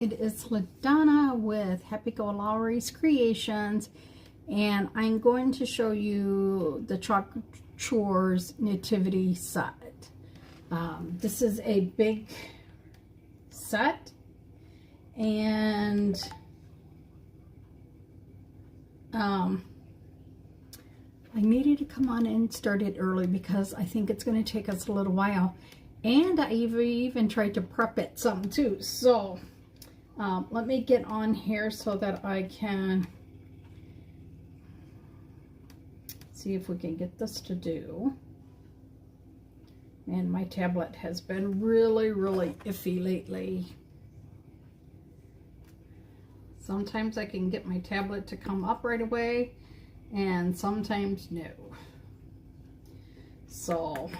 It is LaDonna with Happy-go-Lowry's Creations, and I'm going to show you the Chalk Chores Nativity set. This is a big set, and I needed to come on and start it early because I think it's going to take us a little while, and I even tried to prep it some too. So let me get on here so that I can see if we can get this to do. And my tablet has been really iffy lately. Sometimes I can get my tablet to come up right away, and sometimes no. So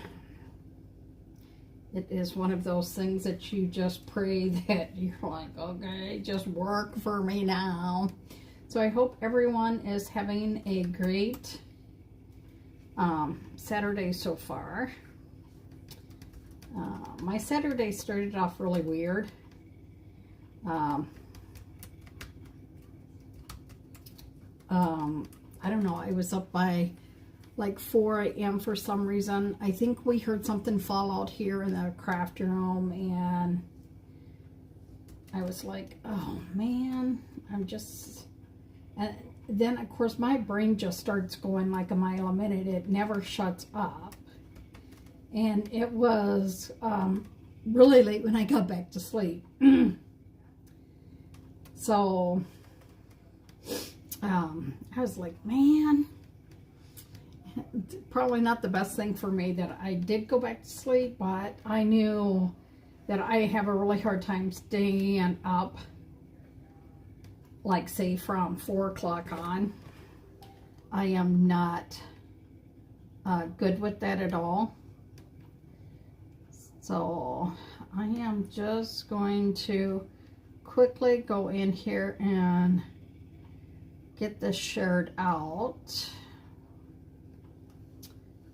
it is one of those things that you just pray that you're like, okay, just work for me now. So I hope everyone is having a great Saturday so far. My Saturday started off really weird. I don't know, I was up by like 4 a.m. for some reason. I think we heard something fall out here in the craft room, and I was like, oh man, I'm just... And then of course my brain just starts going like a mile a minute. It never shuts up. And it was really late when I got back to sleep. So I was like, man, probably not the best thing for me that I did go back to sleep, but I knew that I have a really hard time staying up, like say from 4 o'clock on. I am not good with that at all. So I am just going to quickly go in here and get this shared out.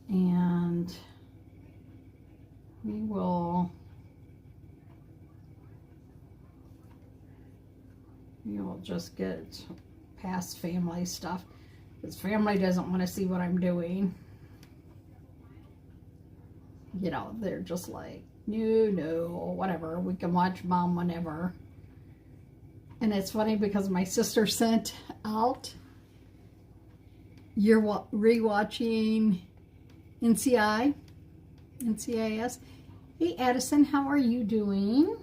And we will just get past family stuff, because family doesn't want to see what I'm doing. You know, they're just like, no, whatever, we can watch Mom whenever. And it's funny because my sister sent out, you're rewatching NCIS. Hey Addison, how are you doing?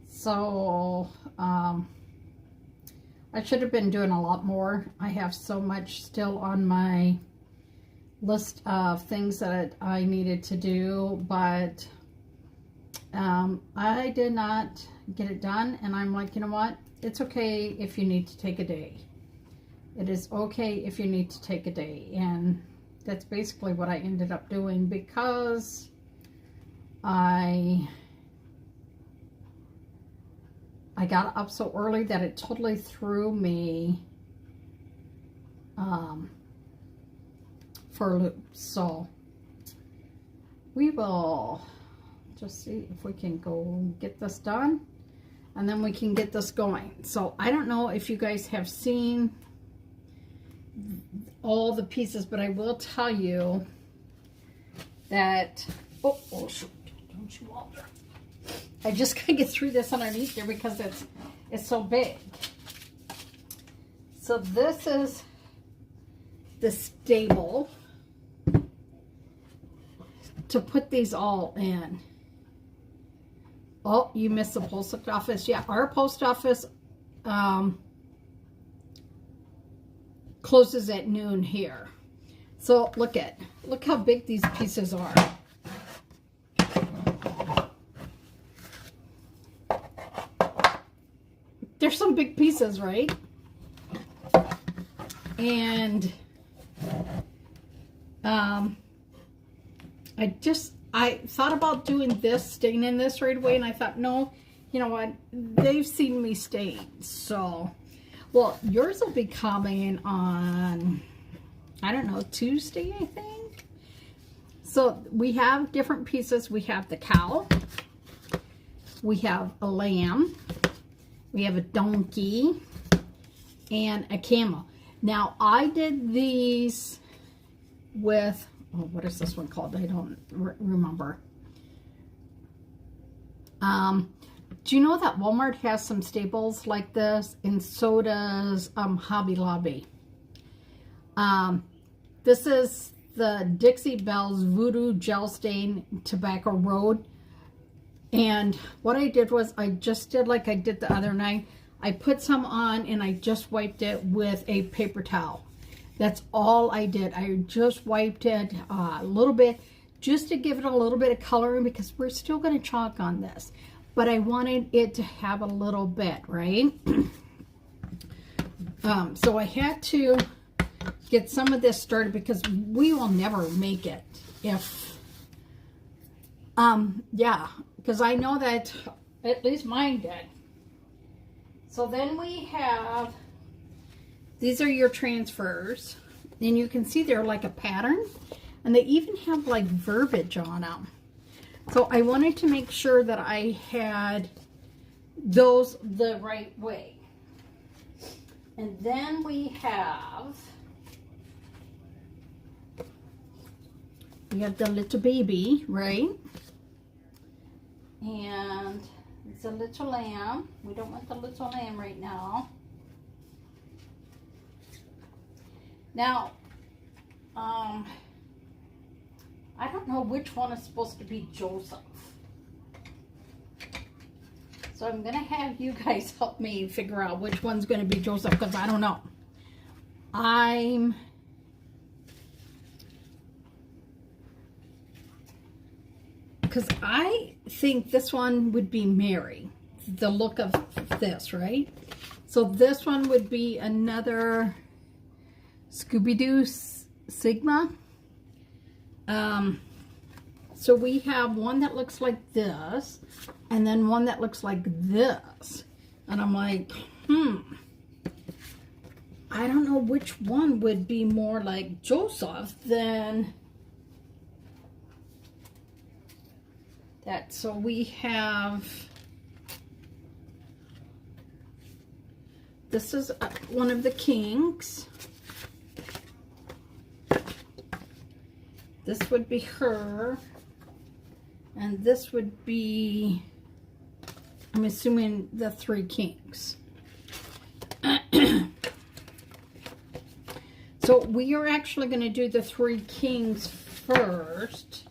So I should have been doing a lot more. I have so much still on my list of things that I needed to do, but I did not get it done. And I'm like, you know what, it's okay if you need to take a day. It is okay if you need to take a day. And that's basically what I ended up doing, because I got up so early that it totally threw me for a loop. So we will just see if we can go get this done, and then we can get this going. So I don't know if you guys have seen all the pieces, but I will tell you that, oh shoot, don't you all. I just gotta get through this underneath here because it's so big. So this is the stable to put these all in. Oh, you missed the post office. Yeah, our post office closes at noon here. So look how big these pieces are. There's some big pieces, right? And I thought about doing this, staying in this right away, and I thought, no, you know what, they've seen me stain. So, well, yours will be coming on, I don't know, Tuesday, I think. So we have different pieces. We have the cow, we have a lamb, we have a donkey, and a camel. Now, I did these with, oh, what is this one called? I don't remember. Do you know that Walmart has some staples like this? And so does Hobby Lobby. This is the Dixie Belle's Voodoo Gel Stain Tobacco Road. And what I did was I just did like I did the other night. I put some on and I just wiped it with a paper towel. That's all I did. I just wiped it a little bit just to give it a little bit of coloring because we're still going to chalk on this. But I wanted it to have a little bit, right? So I had to get some of this started because we will never make it if, yeah, because I know that at least mine did. So then we have, these are your transfers, and you can see they're like a pattern, and they even have like verbiage on them. So I wanted to make sure that I had those the right way. And then we have the little baby, right? And it's a little lamb. We don't want the little lamb right now. Now, I don't know which one is supposed to be Joseph. So I'm going to have you guys help me figure out which one's going to be Joseph because I don't know. Because I think this one would be Mary. The look of this, right? So this one would be another Scooby-Doo Sigma. So we have one that looks like this, and then one that looks like this. And I'm like, I don't know which one would be more like Joseph than that. So we have, this is one of the kings. This would be her, and this would be, I'm assuming, the three kings. So we are actually going to do the three kings first.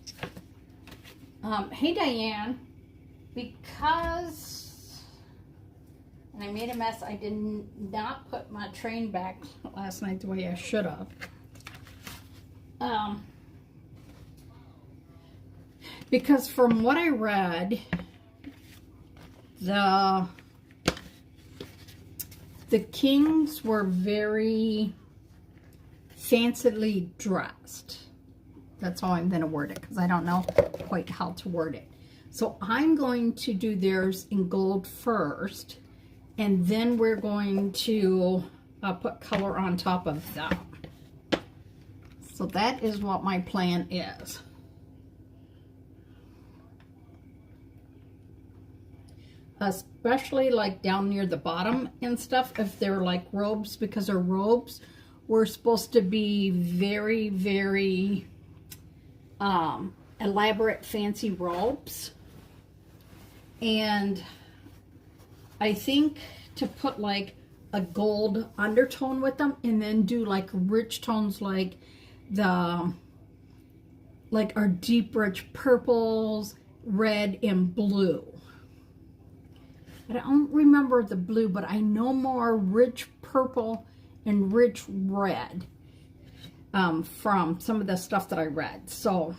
Hey Diane, because, and I made a mess, I did not put my train back last night the way I should have. Because from what I read, the kings were very fancily dressed. That's how I'm going to word it, because I don't know quite how to word it. So I'm going to do theirs in gold first, and then we're going to put color on top of them. So that is what my plan is. Especially like down near the bottom and stuff, if they're like robes, because our robes were supposed to be very, very elaborate, fancy robes. And I think to put like a gold undertone with them, and then do like rich tones like our deep rich purples, red, and blue. I don't remember the blue, but I know more rich purple and rich red from some of the stuff that I read. So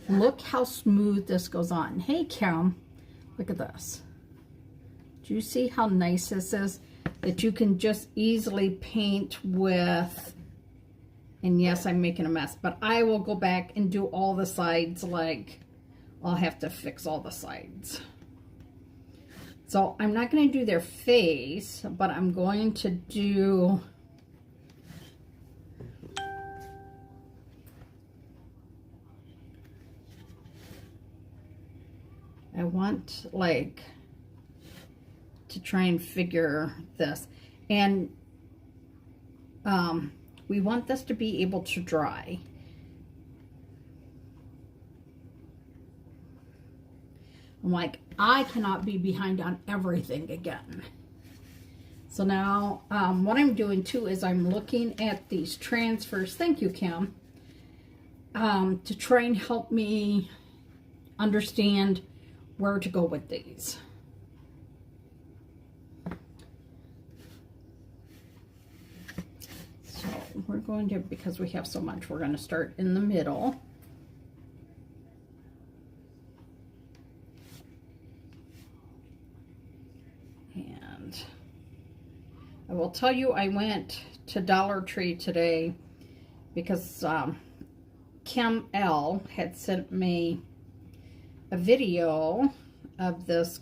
look how smooth this goes on. Hey Kim, look at this. Do you see how nice this is? That you can just easily paint with, and yes, I'm making a mess, but I will go back and do all the sides. Like, I'll have to fix all the sides. So I'm not going to do their face, but I'm going to do, I want like to try and figure this. And we want this to be able to dry. I'm like, I cannot be behind on everything again. So now what I'm doing too is I'm looking at these transfers. Thank you, Kim. To try and help me understand where to go with these. So we're going to, because we have so much, we're going to start in the middle. And I will tell you, I went to Dollar Tree today because Kim L had sent me a video of this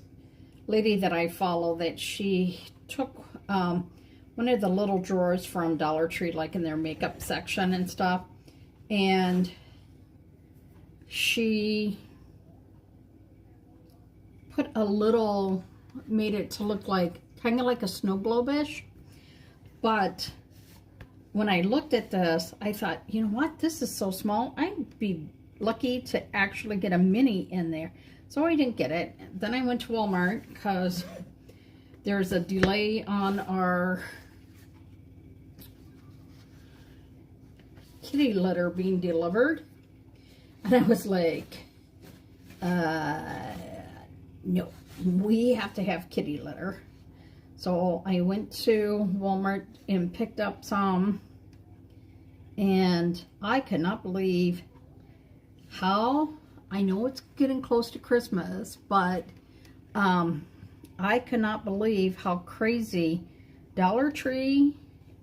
lady that I follow, that she took one of the little drawers from Dollar Tree, like in their makeup section and stuff, and she put a little, made it to look like kind of like a snow globe-ish. But when I looked at this, I thought, you know what, this is so small, I'd be lucky to actually get a mini in there. So I didn't get it. Then I went to Walmart because there's a delay on our kitty litter being delivered. And I was like, no, we have to have kitty litter. So I went to Walmart and picked up some, and I could not believe how, I know it's getting close to Christmas, but I could not believe how crazy Dollar Tree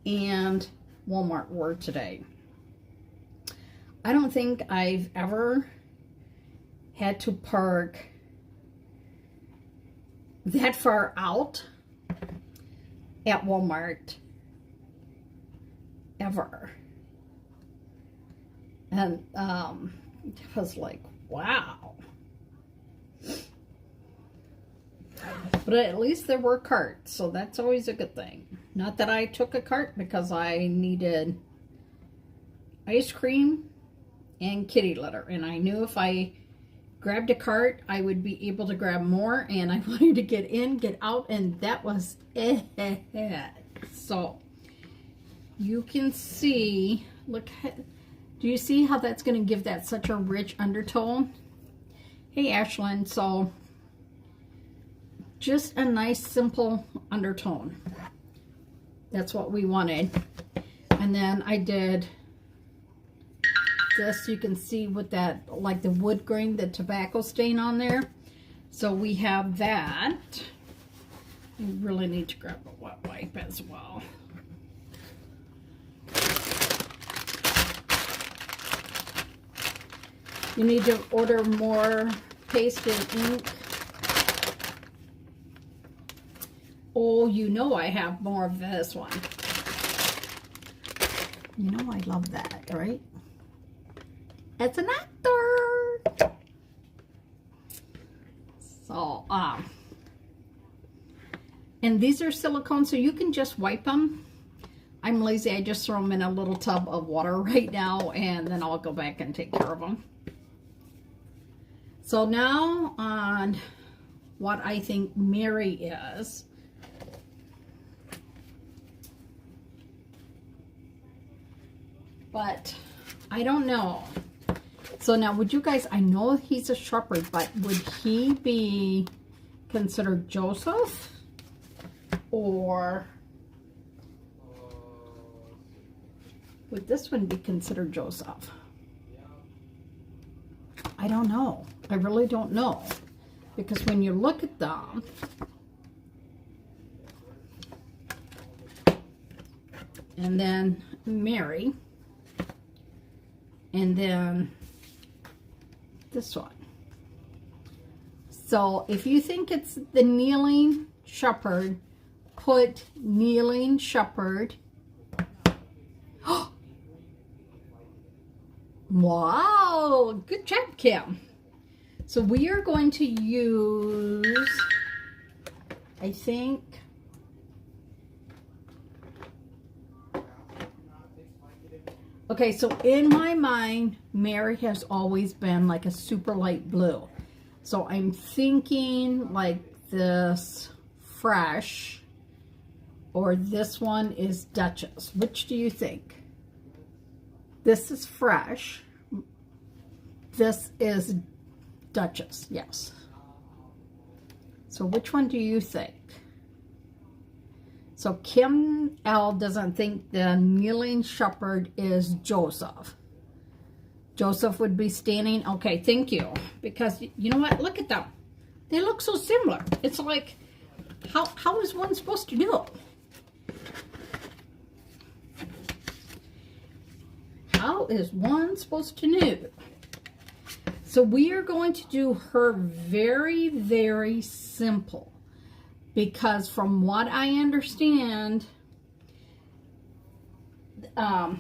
and Walmart were today. I don't think I've ever had to park that far out at Walmart ever. And it was like, wow. But at least there were carts, so that's always a good thing. Not that I took a cart because I needed ice cream and kitty litter, and I knew if I grabbed a cart I would be able to grab more, and I wanted to get in, get out, and that was it. So you can see, look, do you see how that's going to give that such a rich undertone? Hey Ashlyn, so just a nice simple undertone. That's what we wanted. And then I did this, you can see with that, like the wood grain, the tobacco stain on there. So we have that. You really need to grab a wet wipe as well. You need to order more paste and ink. Oh, you know I have more of this one. You know I love that, right? It's an actor. So, and these are silicone, so you can just wipe them. I'm lazy, I just throw them in a little tub of water right now, and then I'll go back and take care of them. So now on what I think Mary is. But I don't know. So now, would you guys, I know he's a shepherd, but would he be considered Joseph? Or would this one be considered Joseph? I don't know. I really don't know. Because when you look at them, and then Mary, and then this one. So if you think it's the kneeling shepherd, put kneeling shepherd. Wow, good job, Kim. So we are going to use, I think, okay, so in my mind, Mary has always been like a super light blue. So I'm thinking like this Fresh, or this one is Duchess. Which do you think? This is Fresh. This is Duchess, yes. So which one do you think? So Kim L doesn't think the kneeling shepherd is Joseph. Joseph would be standing. Okay, thank you. Because you know what? Look at them. They look so similar. It's like, how is one supposed to do it? How is one supposed to know? So we are going to do her very, very simple. Because from what I understand, the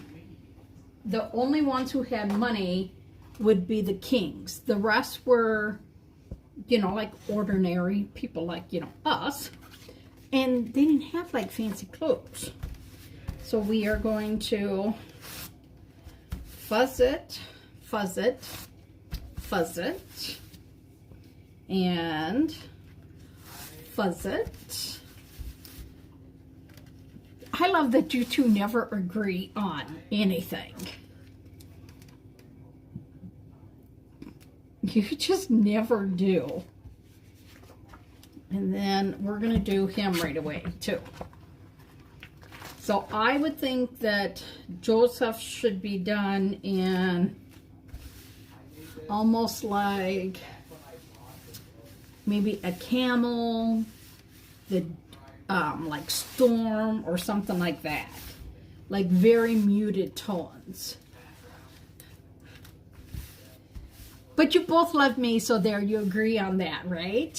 only ones who had money would be the kings. The rest were, you know, like ordinary people like, you know, us. And they didn't have like fancy clothes. So we are going to fuzz it, fuzz it, fuzz it, and fuzz it. I love that you two never agree on anything. You just never do. And then we're going to do him right away, too. So I would think that Joseph should be done in almost like maybe a camel, the like storm or something like that. Like very muted tones. But you both love me, so there, you agree on that, right?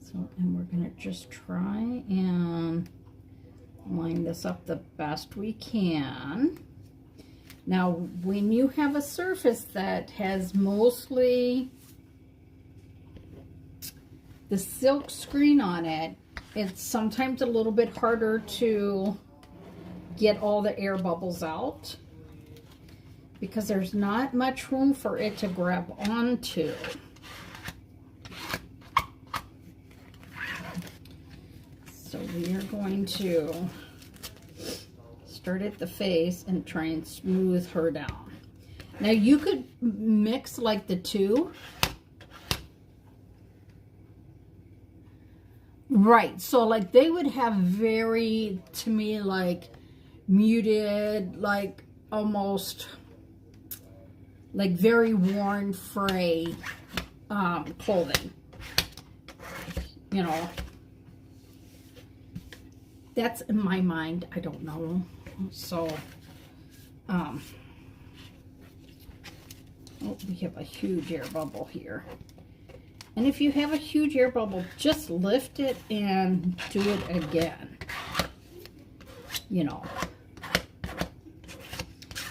So, and we're gonna just try and line this up the best we can. Now, when you have a surface that has mostly the silk screen on it, it's sometimes a little bit harder to get all the air bubbles out because there's not much room for it to grab onto. So we are going to start at the face and try and smooth her down. Now you could mix like the two. Right, so like they would have very, to me, like muted, like almost like very worn, fray clothing. You know, that's in my mind. I don't know. So, oh, we have a huge air bubble here. And if you have a huge air bubble, just lift it and do it again. You know.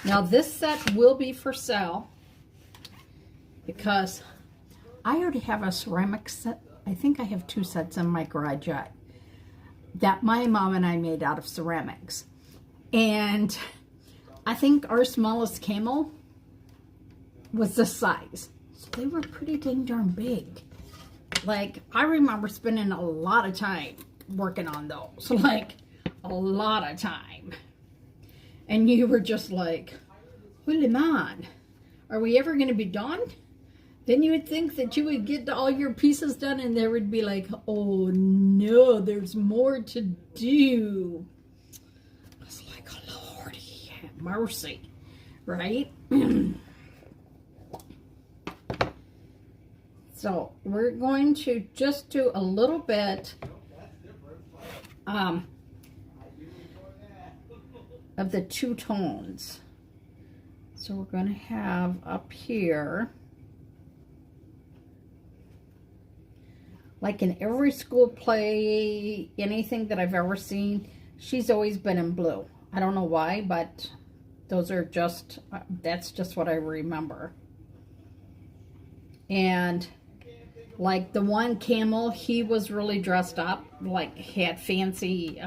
Now this set will be for sale because I already have a ceramic set. I think I have 2 sets in my garage yet that my mom and I made out of ceramics. And I think our smallest camel was this size. So they were pretty dang darn big. Like, I remember spending a lot of time working on those. Like, a lot of time. And you were just like, holy man, are we ever going to be done? Then you would think that you would get all your pieces done and there would be like, oh no, there's more to do. I was like, oh Lordy, have mercy, right? So we're going to just do a little bit of the 2 tones. So we're going to have up here, Like in every school play, anything that I've ever seen, she's always been in blue. I don't know why, but those are just, that's just what I remember. And like the one camel, he was really dressed up, like had fancy,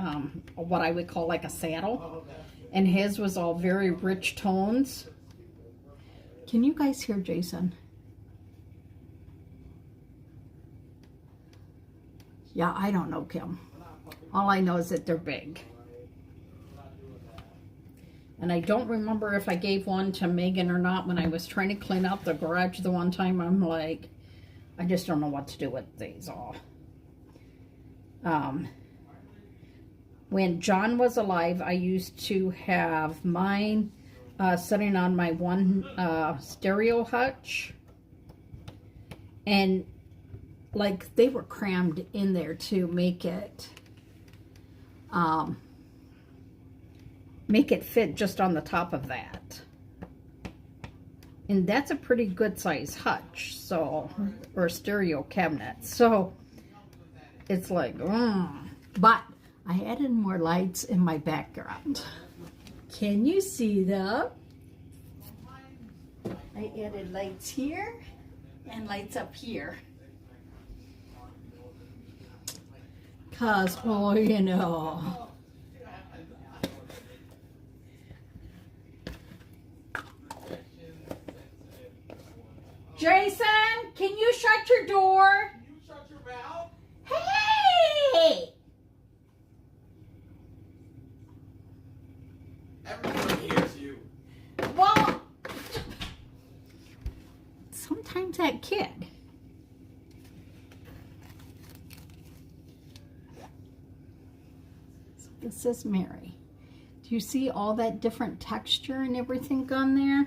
what I would call like a saddle. And his was all very rich tones. Can you guys hear Jason? Yeah, I don't know, Kim. All I know is that they're big. And I don't remember if I gave one to Megan or not. When I was trying to clean out the garage the one time, I'm like, I just don't know what to do with these all. When John was alive, I used to have mine sitting on my one stereo hutch. And like they were crammed in there to make it fit just on the top of that. And that's a pretty good size hutch, so, or stereo cabinet. So it's like, but I added more lights in my background. Can you see them? I added lights here and lights up here. Cause, oh, you know. Jason, can you shut your door? Can you shut your mouth? Hey! Everybody hears you. Well, sometimes that kid. So this is Mary. Do you see all that different texture and everything on there?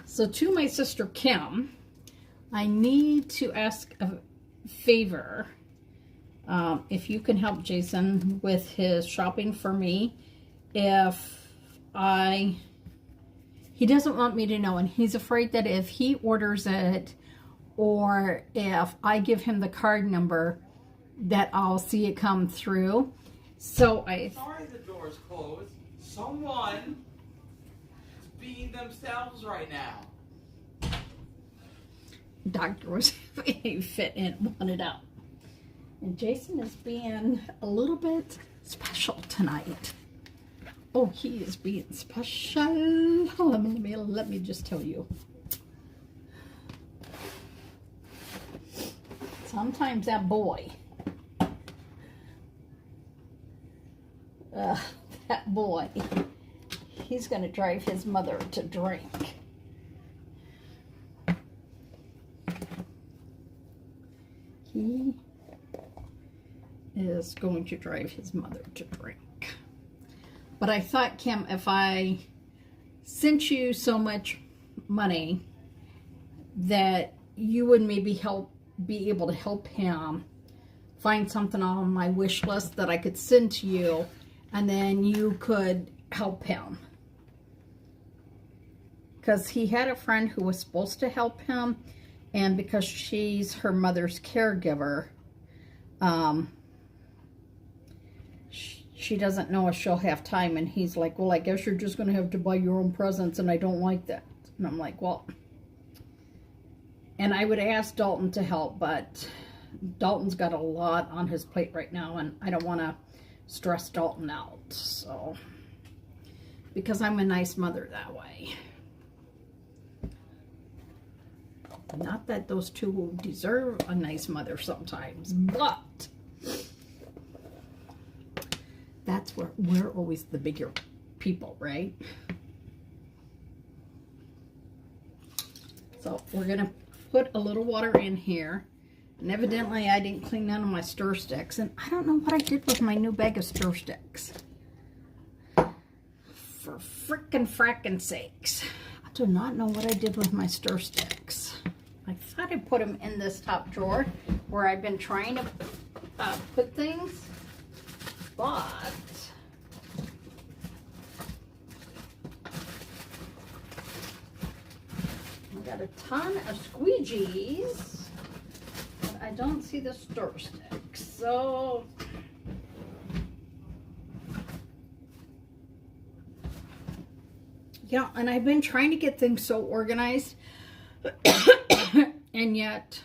So to my sister Kim, I need to ask a favor. If you can help Jason with his shopping for me. He doesn't want me to know, and he's afraid that if he orders it or if I give him the card number that I'll see it come through. So Sorry the door's closed. Someone is being themselves right now. Doctor was having a fit and wanted out. And Jason is being a little bit special tonight. Oh, he is being special. Let me just tell you. Sometimes that boy, that boy, he's going to drive his mother to drink. He is going to drive his mother to drink. But I thought, Kim, if I sent you so much money that you would maybe be able to help him find something on my wish list that I could send to you, and then you could help him. Because he had a friend who was supposed to help him, and because she's her mother's caregiver, she doesn't know if she'll have time. And he's like, well, I guess you're just going to have to buy your own presents, and I don't like that. And I'm like, well, and I would ask Dalton to help, but Dalton's got a lot on his plate right now, and I don't want to stress Dalton out. So, because I'm a nice mother that way. Not that those two will deserve a nice mother sometimes, but that's where we're always the bigger people, right? So we're gonna put a little water in here, and evidently I didn't clean none of my stir sticks, and I don't know what I did with my new bag of stir sticks. For frickin' sakes, I do not know what I did with my stir sticks. I thought I put them in this top drawer where I've been trying to put things, but I got a ton of squeegees that I don't see the stir stick. So yeah, and I've been trying to get things so organized, and yet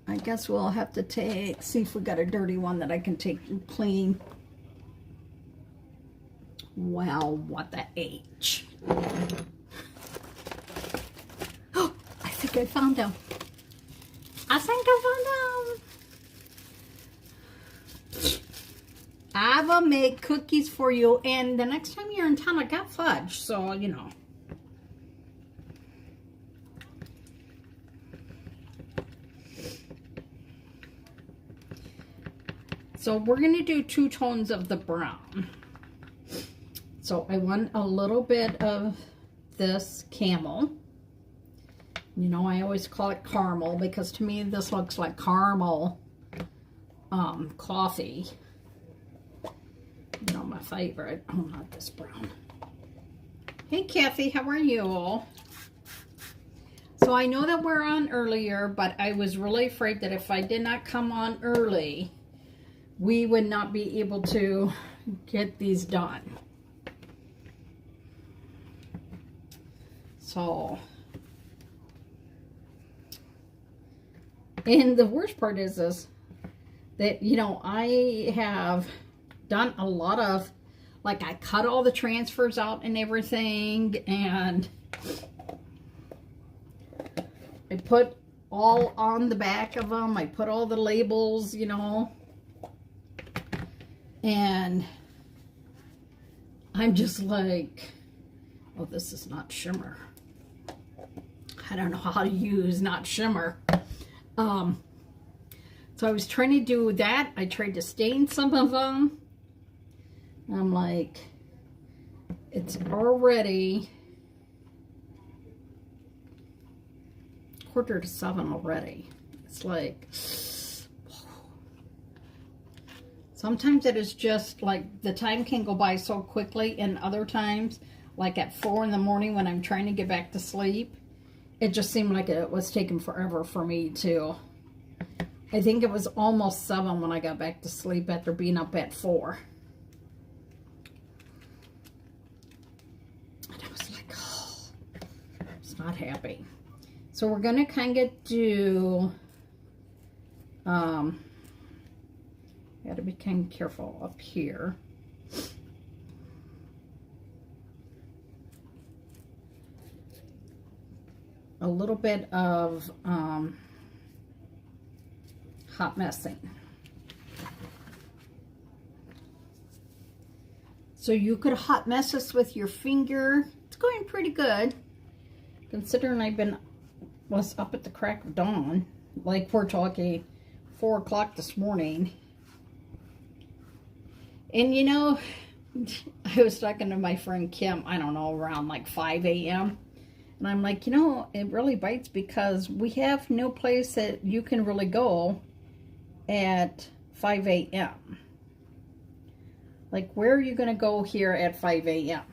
I guess we'll have to see if we got a dirty one that I can take and clean. Well, what the H? Oh, I think I found them. I will make cookies for you, and the next time you're in town, I got fudge, so you know. So we're going to do 2 tones of the brown. So I want a little bit of this camel. You know, I always call it caramel because to me this looks like caramel coffee. You know, my favorite. Oh, not this brown. Hey, Kathy, how are you? So I know that we're on earlier, but I was really afraid that if I did not come on early, we would not be able to get these done. So, and the worst part is that, you know, I have done a lot of, like, I cut all the transfers out and everything, and I put all on the back of them. I put all the labels, you know, and I'm just like, oh, this is not shimmer. I don't know how to use not shimmer. So I was trying to do that. I tried to stain some of them. I'm like, it's already 6:45 already. It's like, sometimes it is just like the time can go by so quickly, and other times, like at 4 in the morning when I'm trying to get back to sleep, it just seemed like it was taking forever for me to. I think it was almost 7 when I got back to sleep after being up at 4. And I was like, oh, I was not happy. So we're going to kind of do, got to be kind of careful up here. A little bit of hot messing. So you could hot mess this with your finger. It's going pretty good, considering was up at the crack of dawn. Like, we're talking 4 o'clock this morning. And you know, I was talking to my friend Kim, I don't know, around like 5 a.m. And I'm like, you know, it really bites because we have no place that you can really go at 5 a.m. Like, where are you going to go here at 5 a.m.?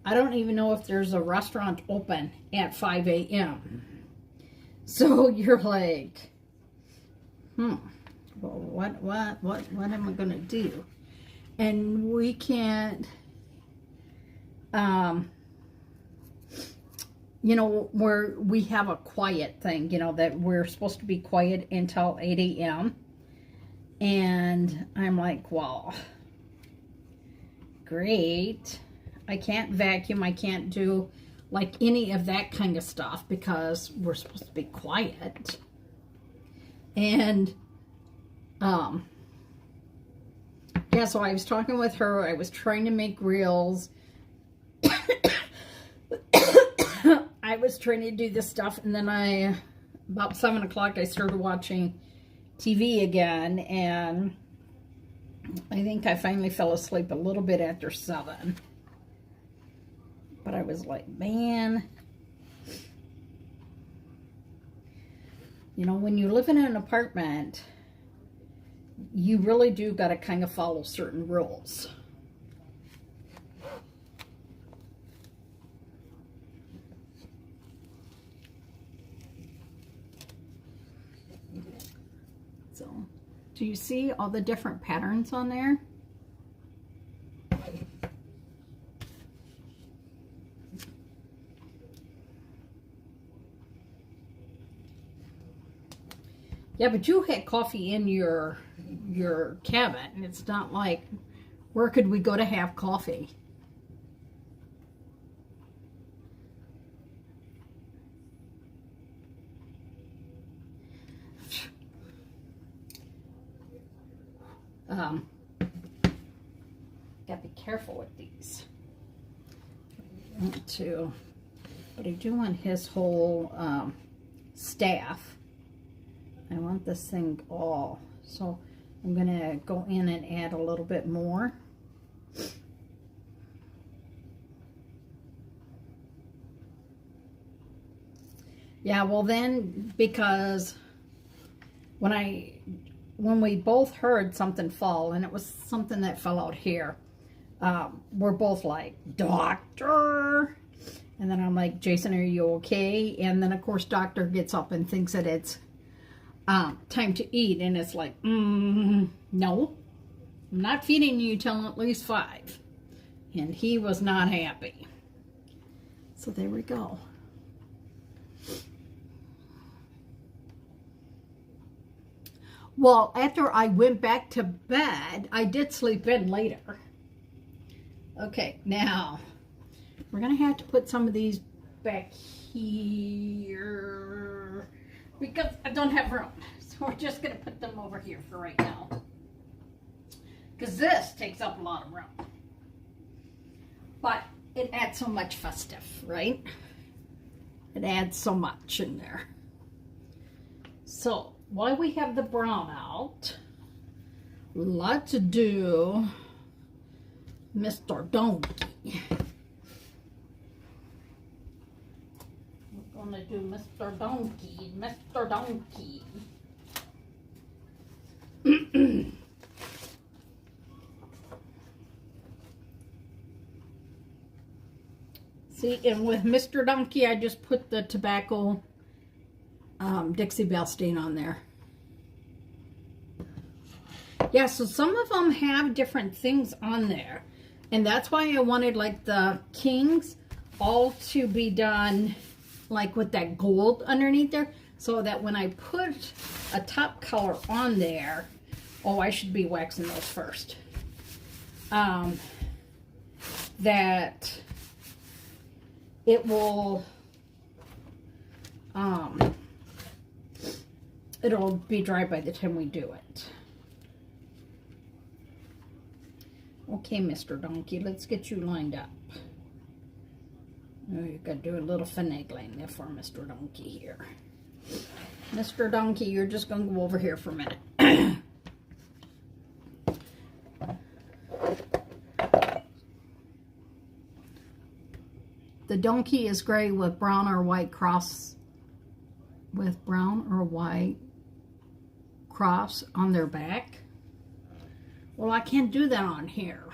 I don't even know if there's a restaurant open at 5 a.m. So you're like, well, what am I going to do? And we can't, you know, we have a quiet thing, you know, that we're supposed to be quiet until 8 a.m. And I'm like, well, great. I can't vacuum. I can't do like any of that kind of stuff because we're supposed to be quiet. And, yeah, so I was talking with her. I was trying to make reels. I was trying to do this stuff, and then about 7 o'clock, I started watching TV again, and I think I finally fell asleep a little bit after 7. But I was like, man, you know, when you live in an apartment, you really do got to kind of follow certain rules. Do you see all the different patterns on there? Yeah, but you had coffee in your cabin. It's not like, where could we go to have coffee? Gotta be careful with these. But I do want his whole staff. I want this thing all. So I'm gonna go in and add a little bit more. Yeah, well then, because when we both heard something fall, and it was something that fell out here, we're both like, doctor. And then I'm like, Jason, are you okay? And then of course doctor gets up and thinks that it's time to eat, and it's like, no, I'm not feeding you till at least 5. And he was not happy. So there we go. Well, after I went back to bed, I did sleep in later. Okay, now we're gonna have to put some of these back here because I don't have room. So we're just gonna put them over here for right now. Because this takes up a lot of room. But it adds so much fun stuff, right? It adds so much in there. So while we have the brown out, let's do Mr. Donkey. We're gonna do Mr. Donkey, Mr. Donkey. See, and with Mr. Donkey, I just put the tobacco Dixie Belle stain on there. Yeah, so some of them have different things on there. And that's why I wanted like the Kings all to be done like with that gold underneath there. So that when I put a top color on there, oh, I should be waxing those first. That it will, it'll be dry by the time we do it. Okay, Mr. Donkey, let's get you lined up. Oh, you got to do a little finagling there for Mr. Donkey here. Mr. Donkey, you're just going to go over here for a minute. The donkey is gray with brown or white cross, with brown or white cross on their back. Well, I can't do that on here.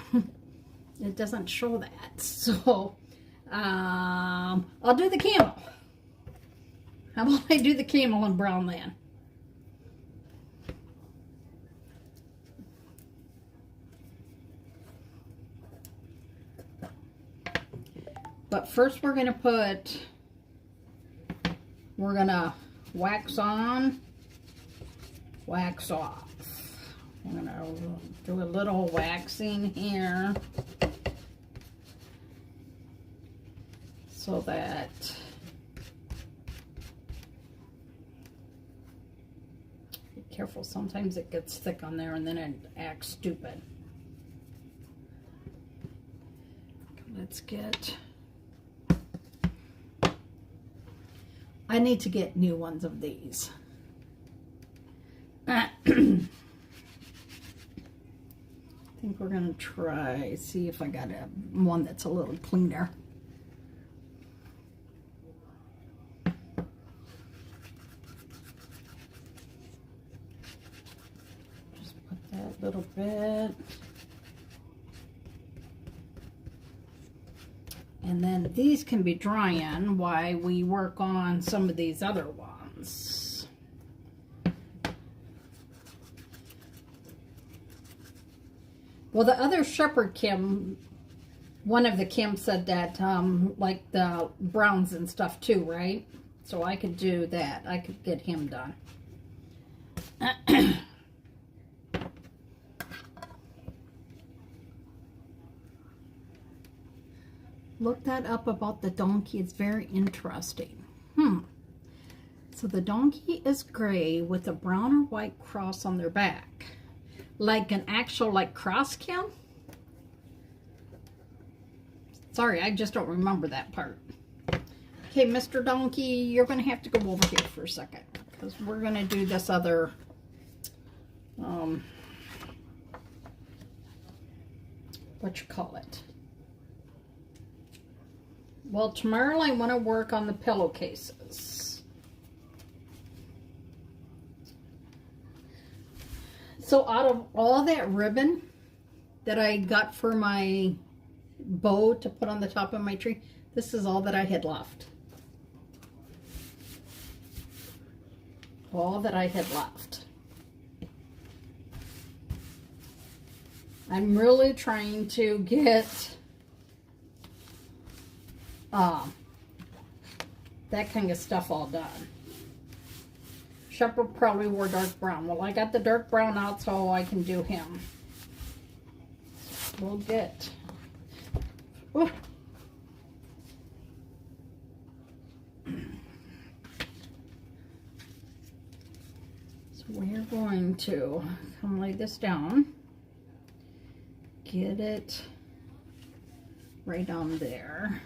It doesn't show that. So, I'll do the camel. How about I do the camel in brown then? But first we're going to wax on, wax off. I'm going to do a little waxing here so that be careful, sometimes it gets thick on there and then it acts stupid. Let's get, I need to get new ones of these. I think we're going to try, see if I got one that's a little cleaner. Just put that little bit. And then these can be drying while we work on some of these other ones. Well, the other shepherd Kim, one of the Kim said that, like the browns and stuff too, right? So I could do that. I could get him done. Look that up about the donkey. It's very interesting. So the donkey is gray with a brown or white cross on their back. Like an actual, like, cross, Kim? Sorry, I just don't remember that part. Okay, Mr. Donkey, you're going to have to go over here for a second. Because we're going to do this other... what you call it? Well, tomorrow I want to work on the pillowcases. So out of all that ribbon that I got for my bow to put on the top of my tree, this is all that I had left. All that I had left. I'm really trying to get that kind of stuff all done. Shepherd probably wore dark brown. Well, I got the dark brown out so I can do him. We'll get... Ooh. So we're going to come lay this down. Get it right on there.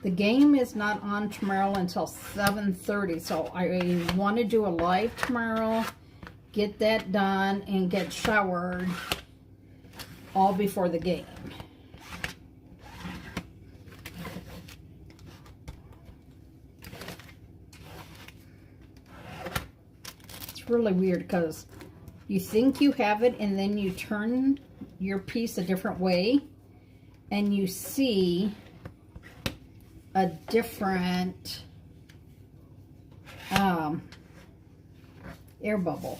The game is not on tomorrow until 7:30, so I want to do a live tomorrow, get that done, and get showered all before the game. It's really weird because you think you have it and then you turn your piece a different way and you see a different air bubble.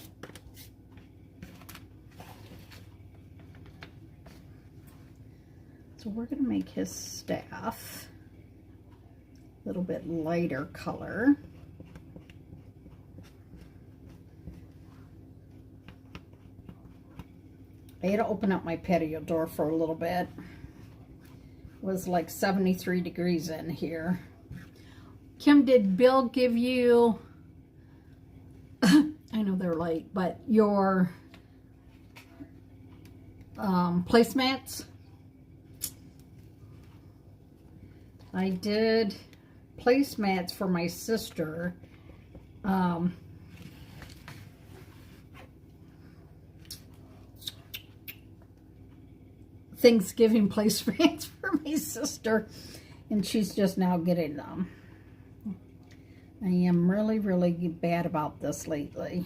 So we're going to make his staff a little bit lighter color. I had to open up my patio door for a little bit. It was like 73 degrees in here. Kim, did Bill give you, I know they're late, but your placemats? I did placemats for my sister. Thanksgiving placemats for my sister, and she's just now getting them. I am really, really bad about this lately.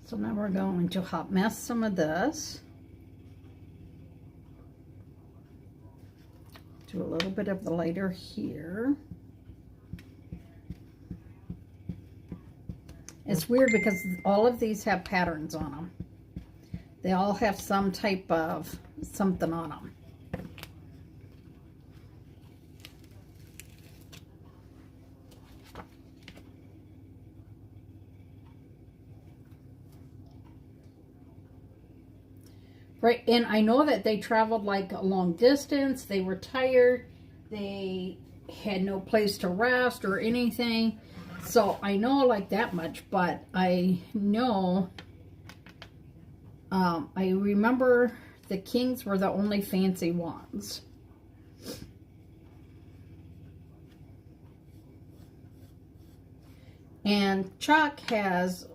So now we're going to hot mess some of this. Do a little bit of the lighter here. It's weird because all of these have patterns on them. They all have some type of something on them. Right, and I know that they traveled like a long distance. They were tired. They had no place to rest or anything. So I know like that much, but I know, I remember the Kings were the only fancy ones. And Chuck has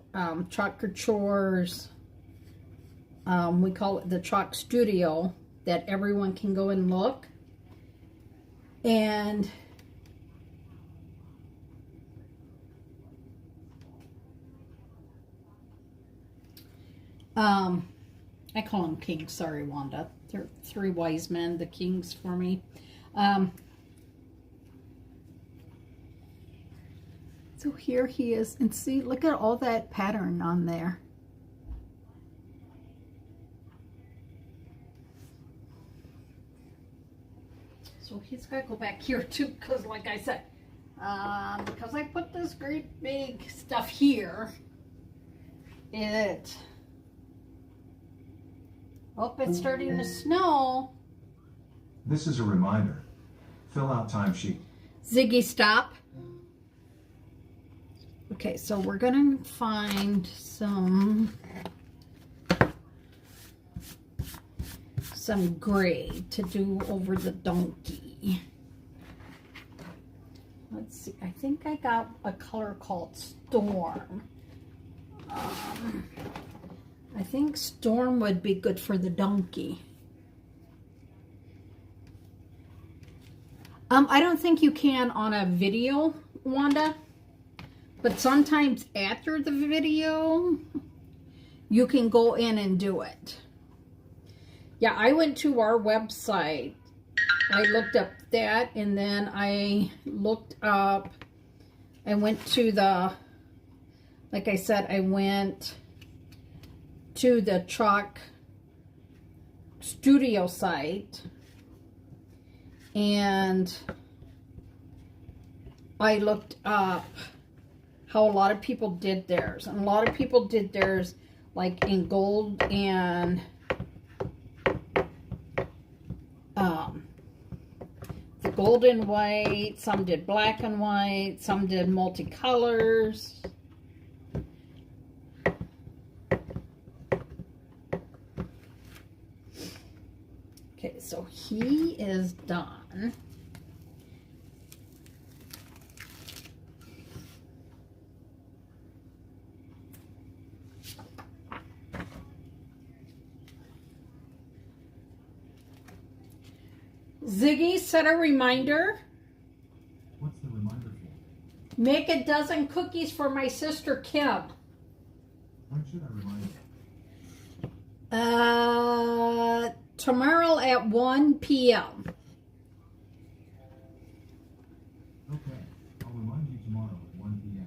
Chuck Couture's, we call it the Chalk Studio, that everyone can go and look. And I call them kings. Sorry, Wanda. They're 3 wise men, the kings for me. So here he is. And see, look at all that pattern on there. So he's got to go back here too, because like I said, because I put this great big stuff here, it's starting to snow. This is a reminder. Fill out timesheet. Ziggy, stop. Okay, so we're gonna find some gray to do over the donkey. Let's see, I think I got a color called Storm. I think Storm would be good for the donkey. I don't think you can on a video, Wanda, but sometimes after the video, you can go in and do it. Yeah, I went to our website. I looked up that, and then I looked up, I went to the, like I said, I went to the Chalk Studio site, and I looked up how a lot of people did theirs. And a lot of people did theirs like in gold and the gold and white. Some did black and white. Some did multicolors. Okay, so he is done. Ziggy, set a reminder. What's the reminder for? Make a dozen cookies for my sister Kim. When should I remind you? Tomorrow at 1 p.m. Okay, I'll remind you tomorrow at 1 p.m.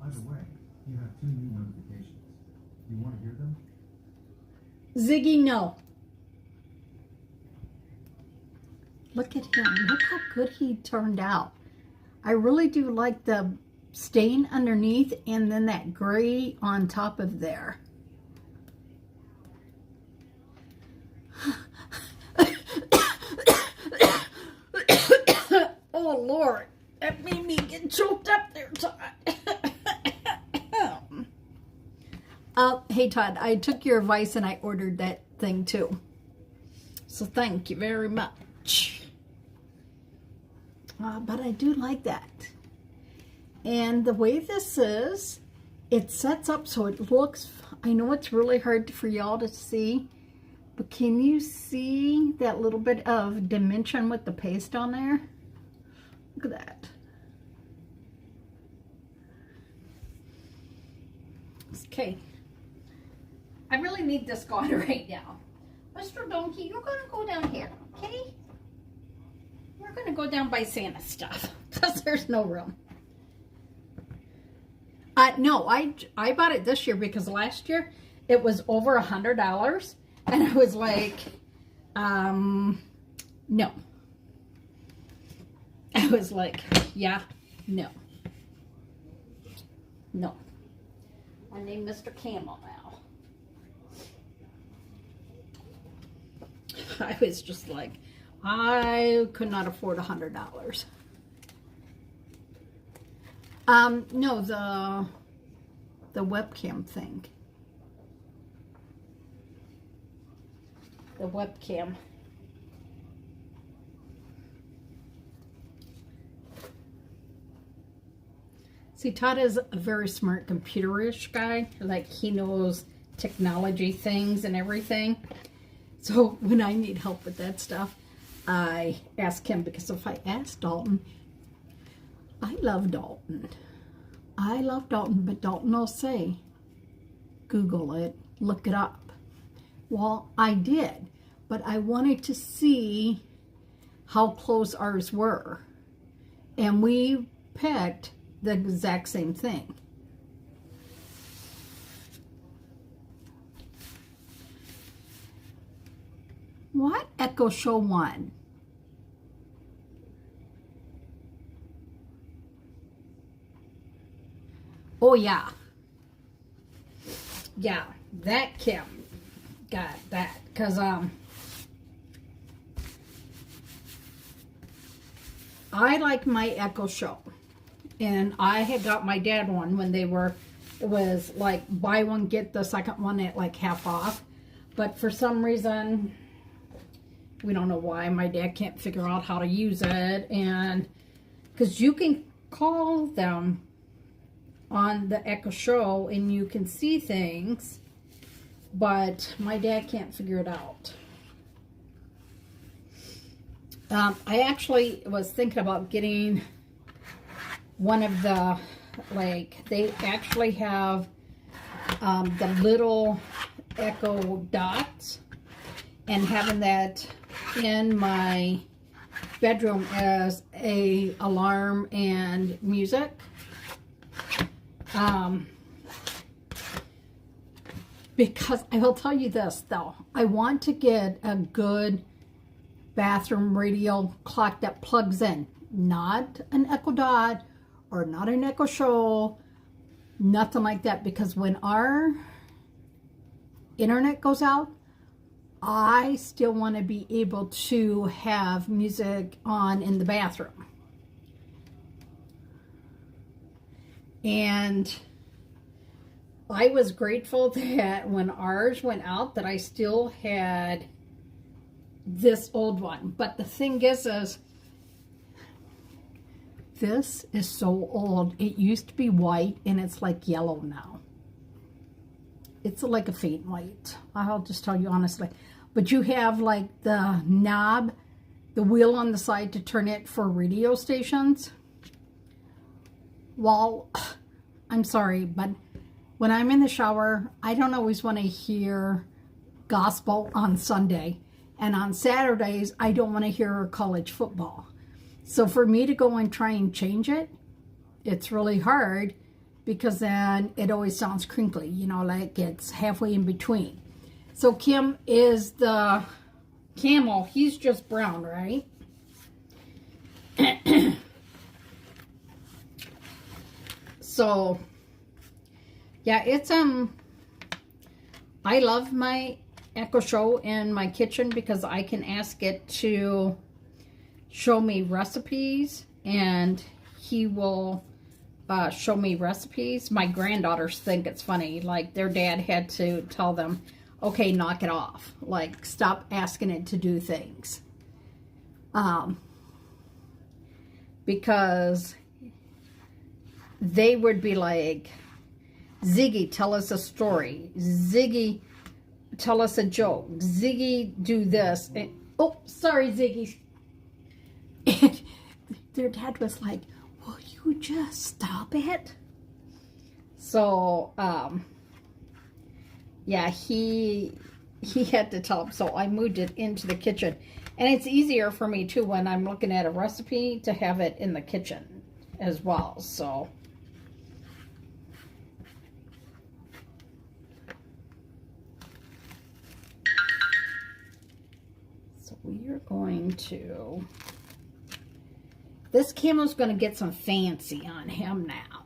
By the way, you have 2 new notifications. Do you want to hear them? Ziggy, no. Look at him. Look how good he turned out. I really do like the stain underneath and then that gray on top of there. Oh, Lord. That made me get choked up there, Todd. Hey, Todd, I took your advice and I ordered that thing too. So thank you very much. But I do like that. And the way this is, it sets up so it looks, I know it's really hard for y'all to see, but can you see that little bit of dimension with the paste on there? Look at that. Okay. I really need this going right now. Mr. Donkey, you're going to go down here, okay? We're going to go down by Santa's stuff because there's no room. No, I bought it this year because last year it was over $100 and I was like, no. I was like, yeah, no. No. I named Mr. Camel now. I was just like, I could not afford $100. No, the webcam thing. The webcam. See, Todd is a very smart computerish guy. Like, he knows technology things and everything. So when I need help with that stuff, I ask him, because if I ask Dalton, I love Dalton. I love Dalton, but Dalton will say, Google it, look it up. Well, I did, but I wanted to see how close ours were. And we picked the exact same thing. What? Echo Show 1. Oh, yeah. Yeah, that Kim got that. Because, I like my Echo Show. And I had got my dad one when they were, it was like buy one, get the second one at like half off. But for some reason, we don't know why, my dad can't figure out how to use it. And because you can call them on the Echo Show and you can see things, but my dad can't figure it out. I actually was thinking about getting one of the, like, they actually have the little Echo Dots, and having that in my bedroom as a alarm and music. Because I will tell you this though, I want to get a good bathroom radio clock that plugs in, not an Echo Dot or not an Echo Show, nothing like that, because when our internet goes out, I still want to be able to have music on in the bathroom. And I was grateful that when ours went out that I still had this old one. But the thing is this is so old. It used to be white and it's like yellow now. It's like a faint white. I'll just tell you honestly. But you have like the knob, the wheel on the side to turn it for radio stations. Well, I'm sorry, but when I'm in the shower, I don't always want to hear gospel on Sunday. And on Saturdays, I don't want to hear college football. So for me to go and try and change it, it's really hard, because then it always sounds crinkly, you know, like it's halfway in between. So Kim is the camel. He's just brown, right? So, yeah, it's, I love my Echo Show in my kitchen because I can ask it to show me recipes, and he will show me recipes. My granddaughters think it's funny. Like, their dad had to tell them, okay, knock it off. Like, stop asking it to do things. Because they would be like, Ziggy, tell us a story. Ziggy, tell us a joke. Ziggy, do this. And, oh, sorry, Ziggy. And their dad was like, will you just stop it? So, yeah, he had to tell him. So I moved it into the kitchen. And it's easier for me, too, when I'm looking at a recipe to have it in the kitchen as well. So we are going to, this camel's going to get some fancy on him now.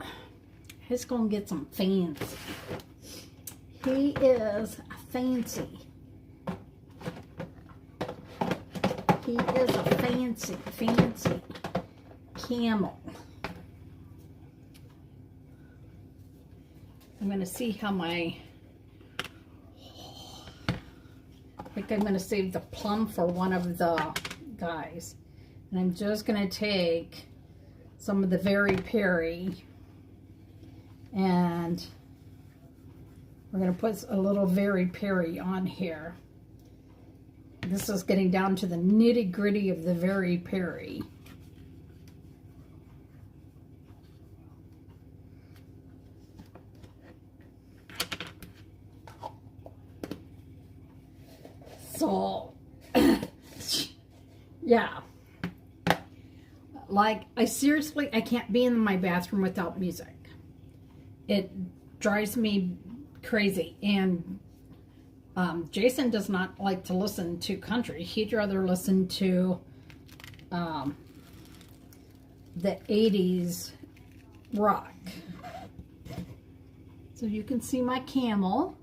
He's going to get some fancy. He is fancy. He is a fancy camel. I'm going to see how my, I think I'm going to save the plum for one of the guys. And I'm just going to take some of the Very Peri, and we're going to put a little Very Peri on here. This is getting down to the nitty gritty of the Very Peri. So, yeah. Like, I can't be in my bathroom without music. It drives me crazy. And Jason does not like to listen to country. He'd rather listen to the 80s rock. So you can see my camel.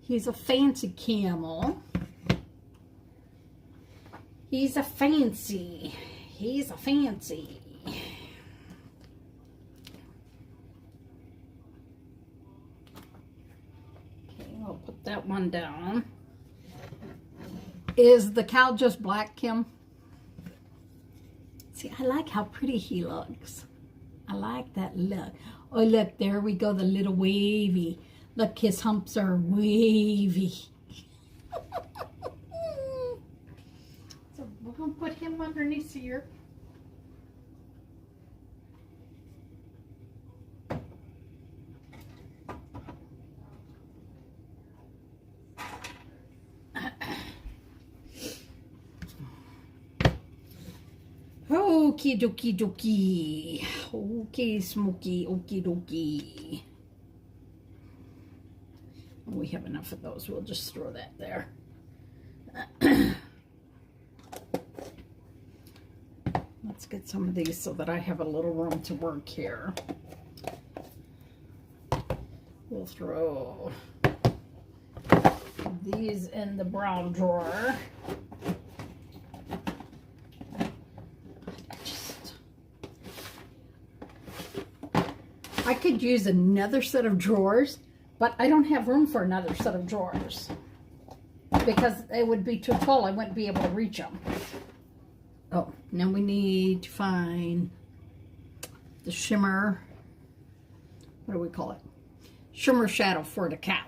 He's a fancy camel. He's a fancy. Okay, I'll put that one down. Is the cow just black, Kim? See, I like how pretty he looks. I like that look. Oh, look, there we go, the little wavy. Look, his humps are wavy. So we're going to put him underneath here. Okie dokie dokie. Okay, Smokey, okie dokie. We have enough of those. We'll just throw that there. Let's get some of these so that I have a little room to work here. We'll throw these in the brown drawer. I could use another set of drawers, but I don't have room for another set of drawers because it would be too tall. I wouldn't be able to reach them. Oh, now we need to find the shimmer. What do we call it? Shimmer shadow for the cow.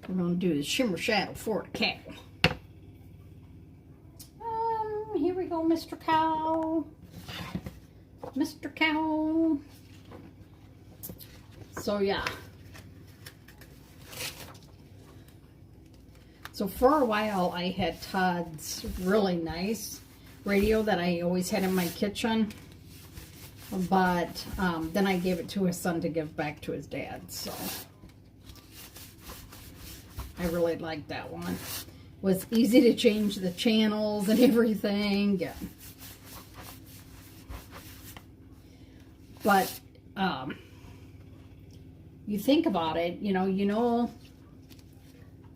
We're going to do the shimmer shadow for the cow. Here we go, Mr. Cow. Mr. Cow. So yeah. So for a while I had Todd's really nice radio that I always had in my kitchen. But then I gave it to his son to give back to his dad. So I really liked that one. It was easy to change the channels and everything. Yeah. But you think about it, you know,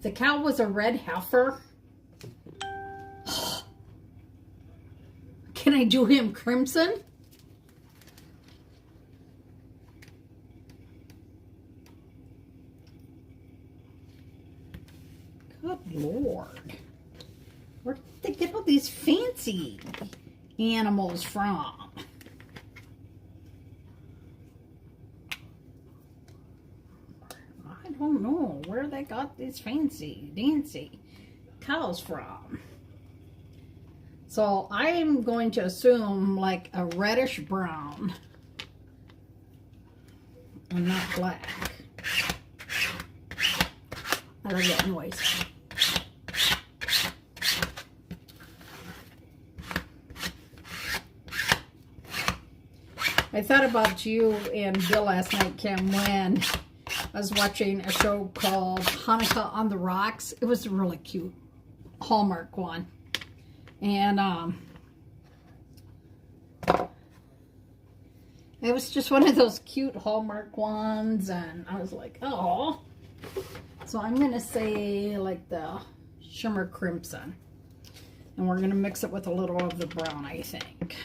the cow was a red heifer. Can I do him crimson? Good Lord. Where did they get all these fancy animals from? I don't know where they got these fancy dancy cows from. So I'm going to assume like a reddish brown and not black. I love that noise. I thought about you and Bill last night, Kim, when I was watching a show called Hanukkah on the Rocks. It was a really cute Hallmark one. And it was just one of those cute Hallmark ones. And I was like, oh. So I'm going to say like the shimmer crimson. And we're going to mix it with a little of the brown, I think.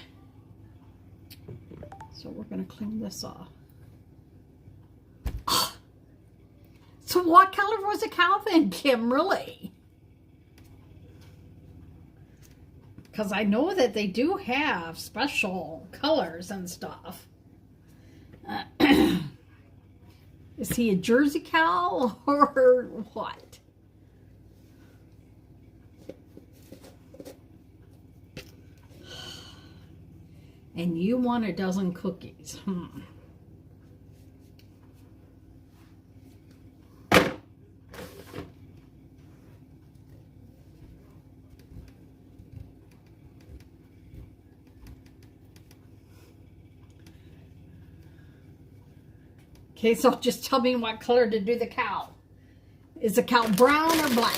So we're going to clean this off. So what color was the cow then, Kim, really? Because I know that they do have special colors and stuff. Is he a Jersey cow or what? And you want a dozen cookies. Okay, so just tell me what color to do the cow. Is the cow brown or black?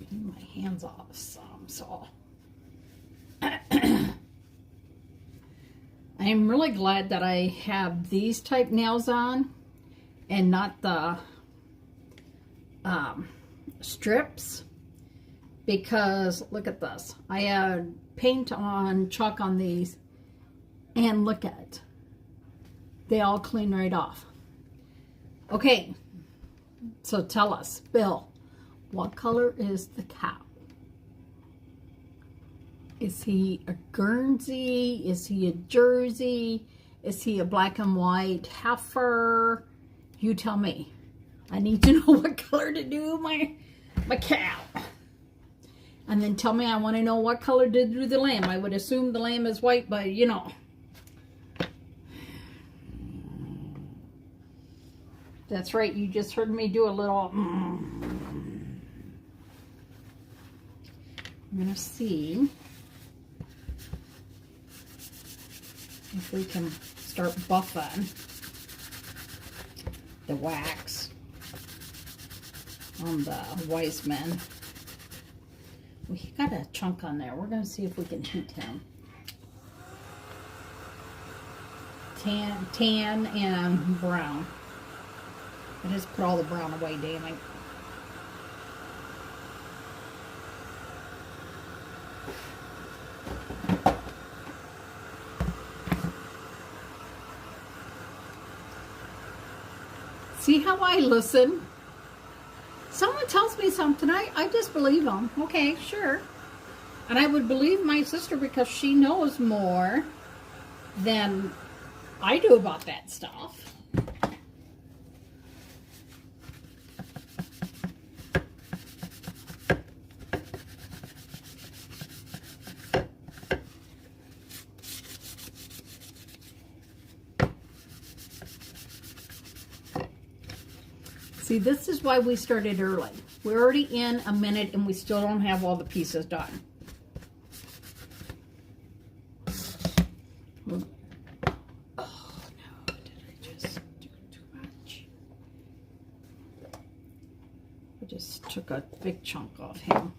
My hands off some, so. I'm really glad that I have these type nails on and not the strips, because look at this. I had paint on, chalk on these, and look at it. They all clean right off. Okay, so tell us, Bill, what color is the cow? Is he a Guernsey? Is he a Jersey? Is he a black and white heifer? You tell me. I need to know what color to do my cow. And then tell me, I want to know what color to do the lamb. I would assume the lamb is white, but you know. That's right, you just heard me do a little... I'm going to see if we can start buffing the wax on the Wiseman. We got a chunk on there. We're going to see if we can heat him. Tan and brown. I just put all the brown away, damn it. See how I listen? Someone tells me something, I just believe them. Okay, sure. And I would believe my sister because she knows more than I do about that stuff. See, this is why we started early. We're already in a minute and we still don't have all the pieces done. Oh no, did I just do too much? I just took a big chunk off him.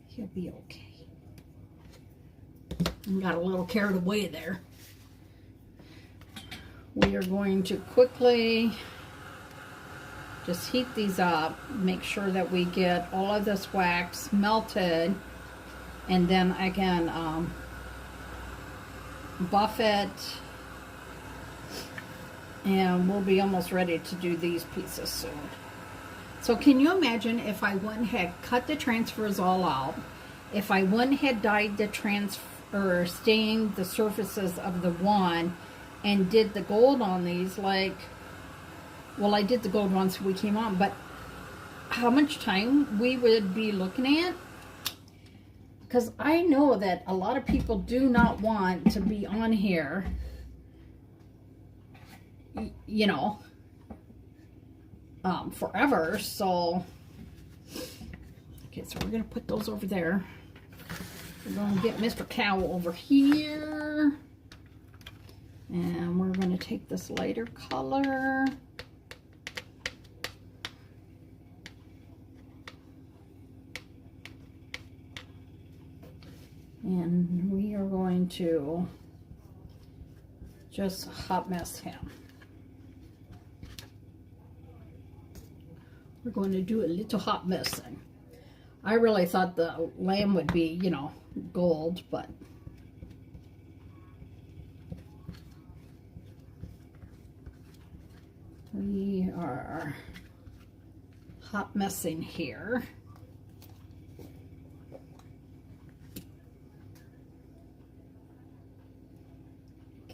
He'll be okay. I got a little carried away there. We are going to quickly just heat these up, make sure that we get all of this wax melted, and then I can buff it, and we'll be almost ready to do these pieces soon. So can you imagine if I went and had cut the transfers all out, if I went and had dyed the transfer, stained the surfaces of the one, and did the gold on these, like, well, I did the gold once we came on, but how much time we would be looking at? Because I know that a lot of people do not want to be on here, you know, forever. So, okay, so we're going to put those over there. We're going to get Mr. Cow over here. And we're going to take this lighter color. And we are going to just hot mess him. We're going to do a little hot messing. I really thought the lamb would be, you know, gold, but we are hot messing here.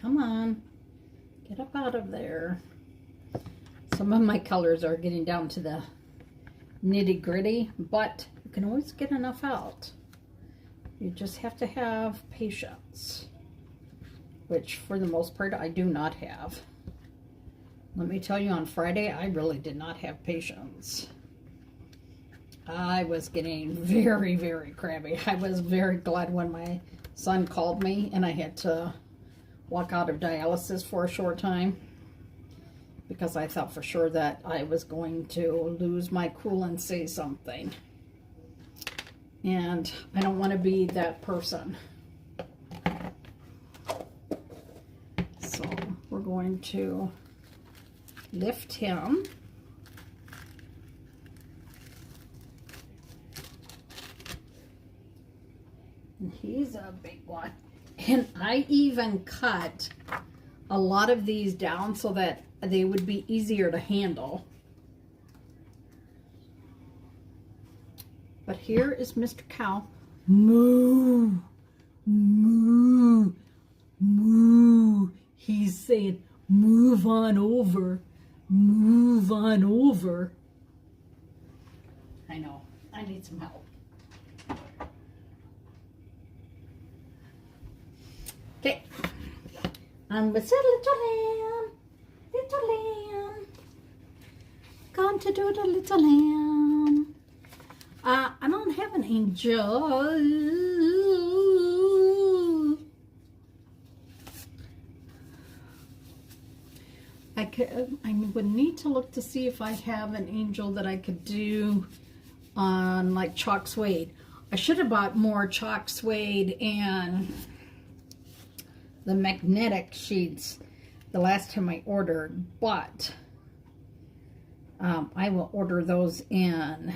Come on, get up out of there. Some of my colors are getting down to the nitty-gritty, but you can always get enough out. You just have to have patience, which for the most part I do not have. Let me tell you, on Friday, I really did not have patience. I was getting very, very crabby. I was very glad when my son called me and I had to walk out of dialysis for a short time, because I thought for sure that I was going to lose my cool and say something. And I don't want to be that person. So we're going to lift him. And he's a big one. And I even cut a lot of these down so that they would be easier to handle. But here is Mr. Cow. Moo, moo, moo. He's saying, move on over, move on over. I know, I need some help. Okay, and with a little lamb, gone to do the little lamb. I don't have an angel. I would need to look to see if I have an angel that I could do on like chalk suede. I should have bought more chalk suede and the magnetic sheets the last time I ordered, but I will order those in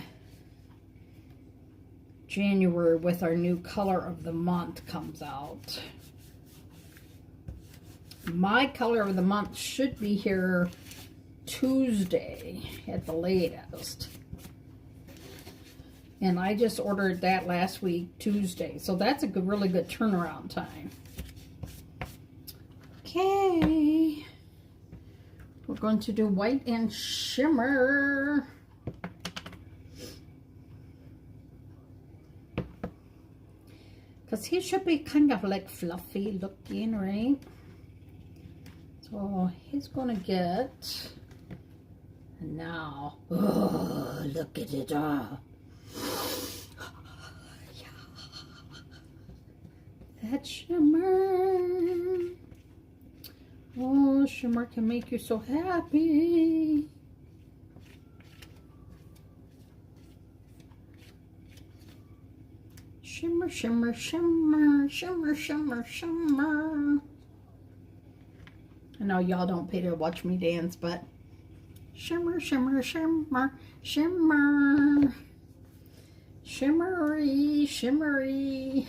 January with our new color of the month comes out. My color of the month should be here Tuesday at the latest. And I just ordered that last week, Tuesday. So that's a good, really good turnaround time. Okay. We're going to do white and shimmer. Because he should be kind of like fluffy looking, right? So he's going to get, and now, oh, look at it all. Yeah. That shimmer. Oh, shimmer can make you so happy. Shimmer, shimmer, shimmer, shimmer, shimmer, shimmer. I know y'all don't pay to watch me dance, but shimmer, shimmer, shimmer, shimmer. Shimmery, shimmery.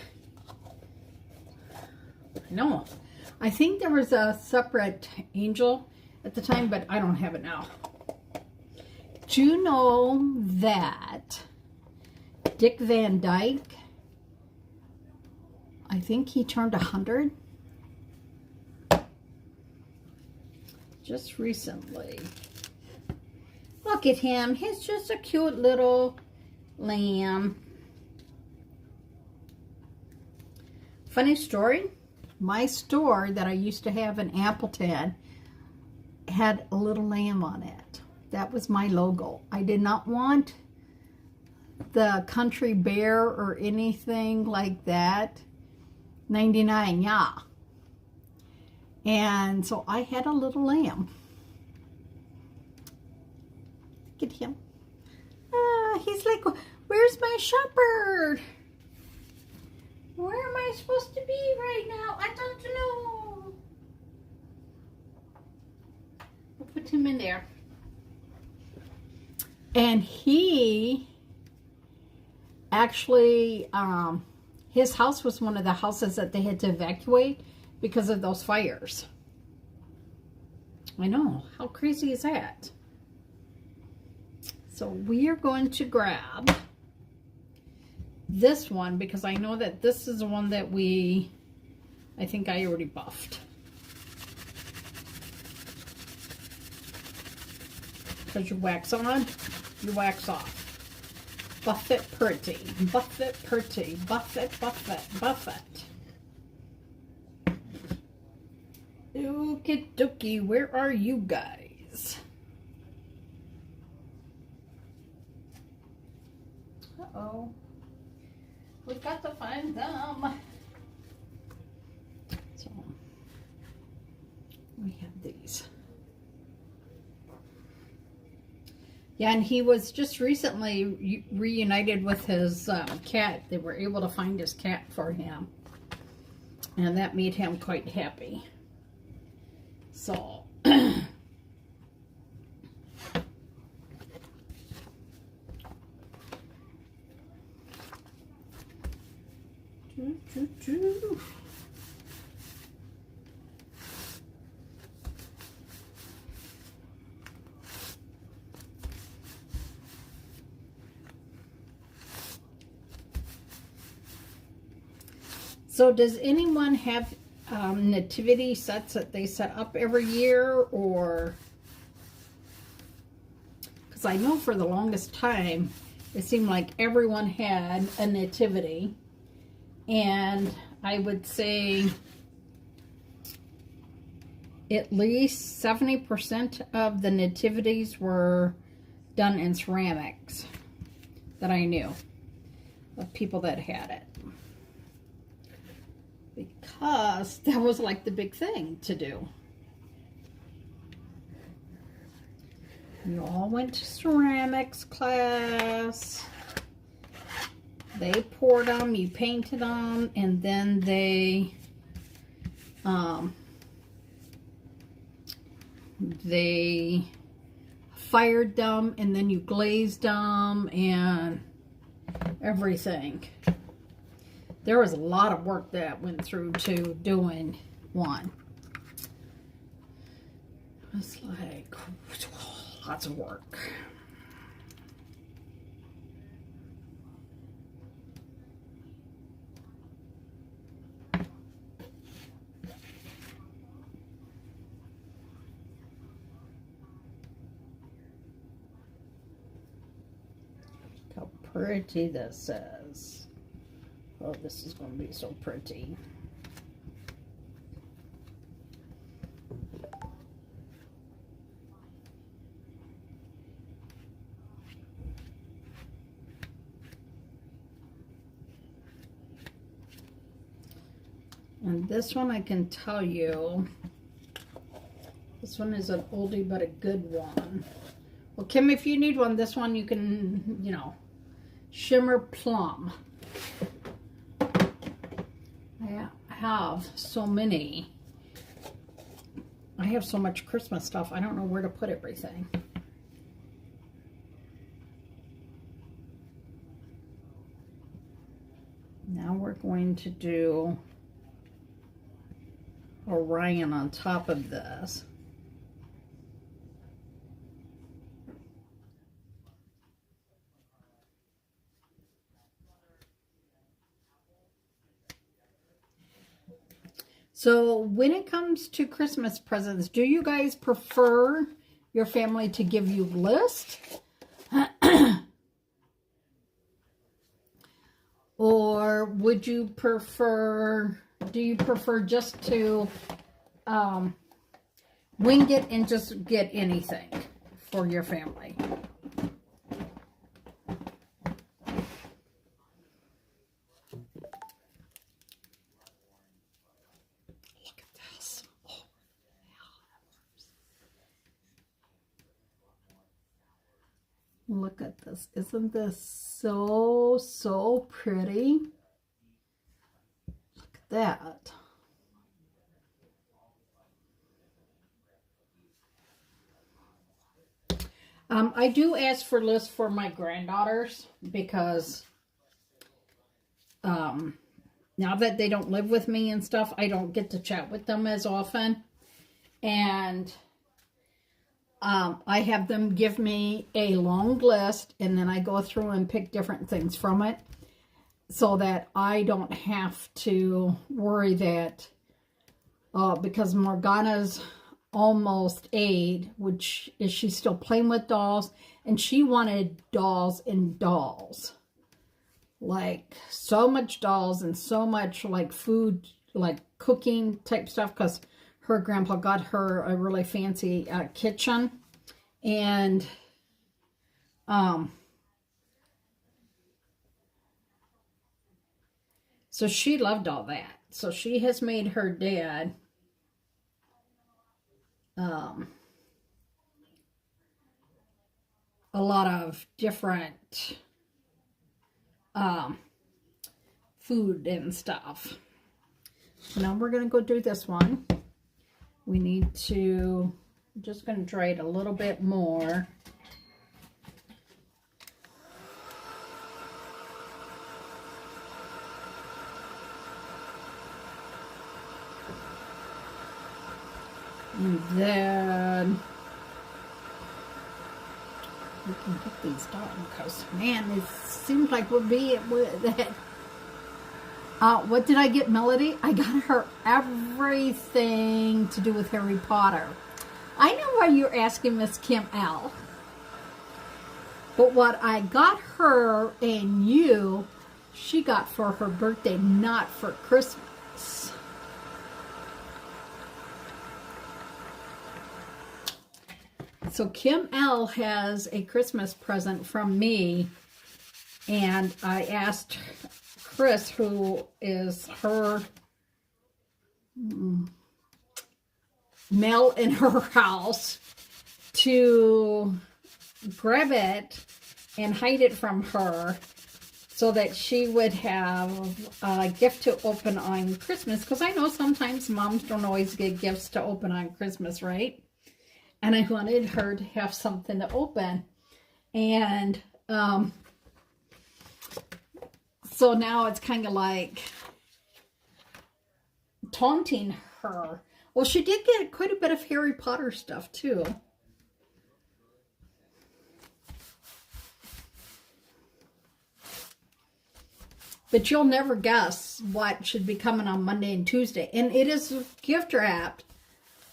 No, I think there was a separate angel at the time, but I don't have it now. Do you know that Dick Van Dyke, I think he turned 100 just recently. Look at him. He's just a cute little lamb. Funny story. My store that I used to have in Appleton had a little lamb on it. That was my logo. I did not want the country bear or anything like that. 99, yeah. And so I had a little lamb. Look at him. He's like, where's my shepherd? Where am I supposed to be right now? I don't know. We'll put him in there. And he actually, his house was one of the houses that they had to evacuate because of those fires. I know. How crazy is that? So we are going to grab this one because I know that this is the one that I think I already buffed. Because you wax on, you wax off. Buff it pretty, buff it pretty, buff it, buff it, buff it. Okie dokie, where are you guys? Uh-oh. We've got to find them. So, we have these. Yeah, and he was just recently reunited with his cat. They were able to find his cat for him. And that made him quite happy. So, So does anyone have nativity sets that they set up every year, or? Because I know for the longest time, it seemed like everyone had a nativity. And I would say at least 70% of the nativities were done in ceramics that I knew of people that had it. Because that was like the big thing to do. You all went to ceramics class. They poured them, you painted them, and then they fired them, and then you glazed them and everything. There was a lot of work that went through to doing one. It's like lots of work. How pretty this is. Oh, this is going to be so pretty. And this one I can tell you, this one is an oldie but a good one. Well, Kim, if you need one, this one you can, you know, Shimmer Plum. I have so many. I have so much Christmas stuff. I don't know where to put everything. Now we're going to do Orion on top of this. So when it comes to Christmas presents, do you guys prefer your family to give you lists? Or would you prefer, do you prefer just to wing it and just get anything for your family? Look at this. Isn't this so pretty? Look at that. I do ask for lists for my granddaughters because now that they don't live with me and stuff, I don't get to chat with them as often. And I have them give me a long list, and then I go through and pick different things from it so that I don't have to worry that because Morgana's almost 8, which is she's still playing with dolls, and she wanted dolls and dolls. Like so much dolls and so much like food, like cooking type stuff, because her grandpa got her a really fancy kitchen, and So she loved all that. So she has made her dad a lot of different food and stuff. So now we're going to go do this one. We need to, I'm just going to dry it a little bit more. And then we can get these done because, man, it seems like we'll be that. What did I get Melody? I got her everything to do with Harry Potter. I know why you're asking, Miss Kim L. But what I got her and you, she got for her birthday, not for Christmas. So Kim L has a Christmas present from me, and I asked Chris, who is her mail in her house, to grab it and hide it from her so that she would have a gift to open on Christmas. Because I know sometimes moms don't always get gifts to open on Christmas, right? And I wanted her to have something to open. And so now it's kind of like taunting her. Well, she did get quite a bit of Harry Potter stuff, too. But you'll never guess what should be coming on Monday and Tuesday. And it is gift wrapped.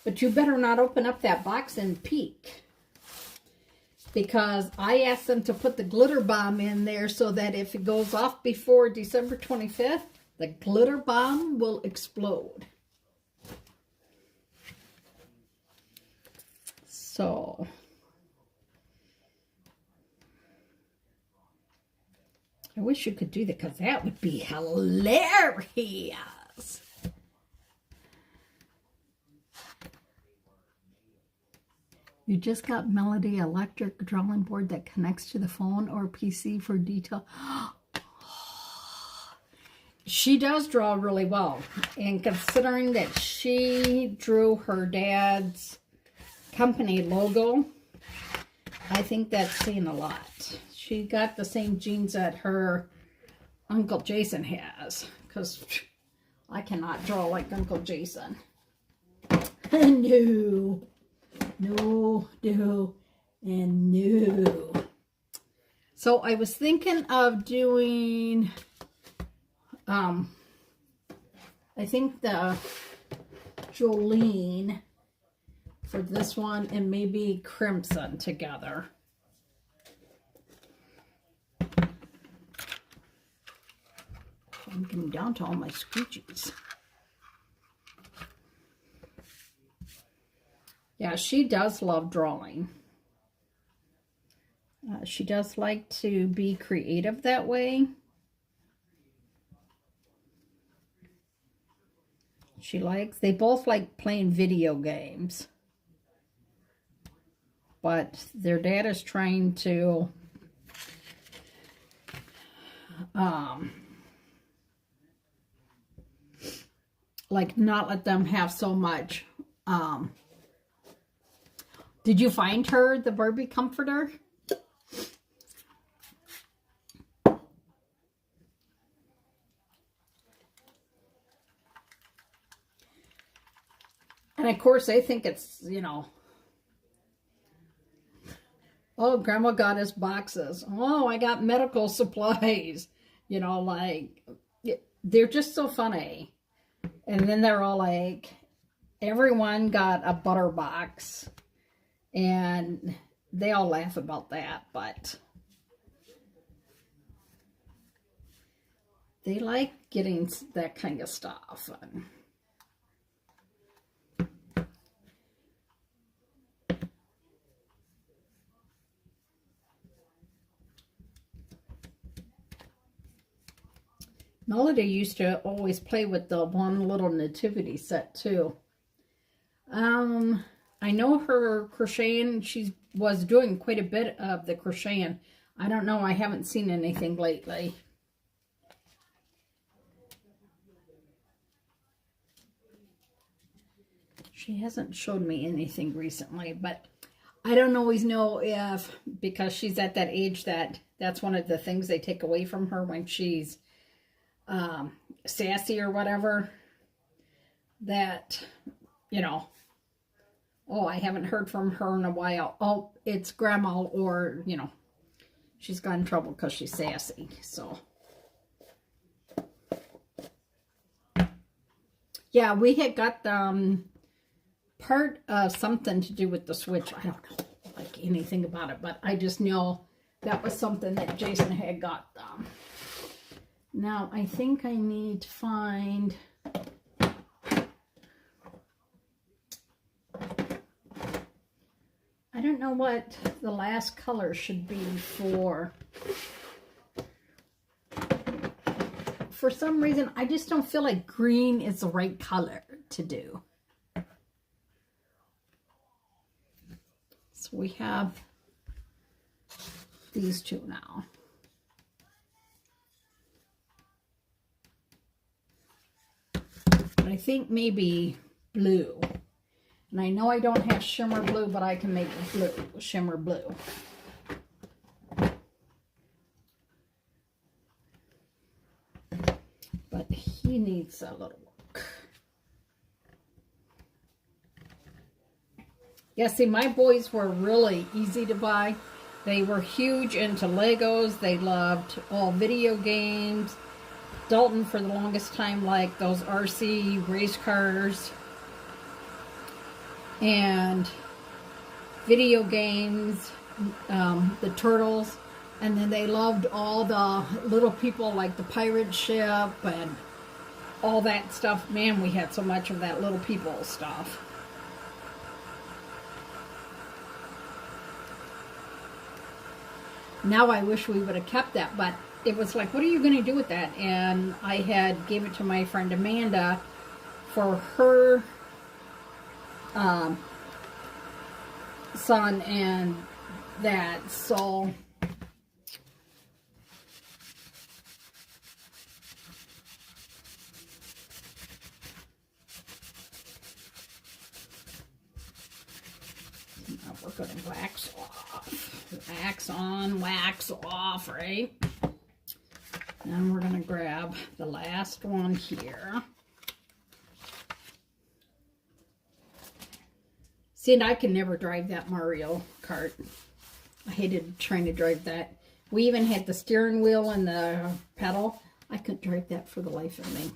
But you better not open up that box and peek. Because I asked them to put the glitter bomb in there so that if it goes off before December 25th, the glitter bomb will explode. So, I wish you could do that because that would be hilarious. You just got Melody electric drawing board that connects to the phone or PC for detail. She does draw really well. And considering that she drew her dad's company logo, I think that's saying a lot. She got the same genes that her Uncle Jason has. Because I cannot draw like Uncle Jason. No. No, no, and no. So I was thinking of doing, I think the Jolene for this one and maybe Crimson together. I'm getting down to all my scoochies. Yeah, she does love drawing. She does like to be creative that way. They both like playing video games. But their dad is trying to like not let them have so much Did you find her the Barbie comforter? And of course, they think it's, you know, oh, Grandma got us boxes. Oh, I got medical supplies. You know, like, they're just so funny. And then they're all like, everyone got a butter box. And they all laugh about that, but they like getting that kind of stuff. Melody used to always play with the one little nativity set too. I know her crocheting, she was doing quite a bit of the crocheting. I don't know, I haven't seen anything lately. She hasn't showed me anything recently, but I don't always know if, because she's at that age that's one of the things they take away from her when she's sassy or whatever, that, you know, oh, I haven't heard from her in a while. Oh, it's grandma, or, you know, she's got in trouble because she's sassy. So, yeah, we had got part of something to do with the Switch. I don't know like anything about it, but I just know that was something that Jason had got them. Now, I think I need to find... I don't know what the last color should be for. For some reason, I just don't feel like green is the right color to do. So we have these two now. But I think maybe blue. And I know I don't have shimmer blue, but I can make blue, shimmer blue. But he needs a little work. Yeah, see, my boys were really easy to buy. They were huge into Legos. They loved all video games. Dalton, for the longest time, liked those RC race cars and video games, the Turtles, and then they loved all the little people like the pirate ship and all that stuff. Man, we had so much of that little people stuff. Now I wish we would have kept that, but it was like, what are you going to do with that? And I had gave it to my friend Amanda for her son and that, so now we're going to wax off, wax on, wax off, right? And we're going to grab the last one here. See, and I can never drive that Mario Kart. I hated trying to drive that. We even had the steering wheel and the pedal. I couldn't drive that for the life of me.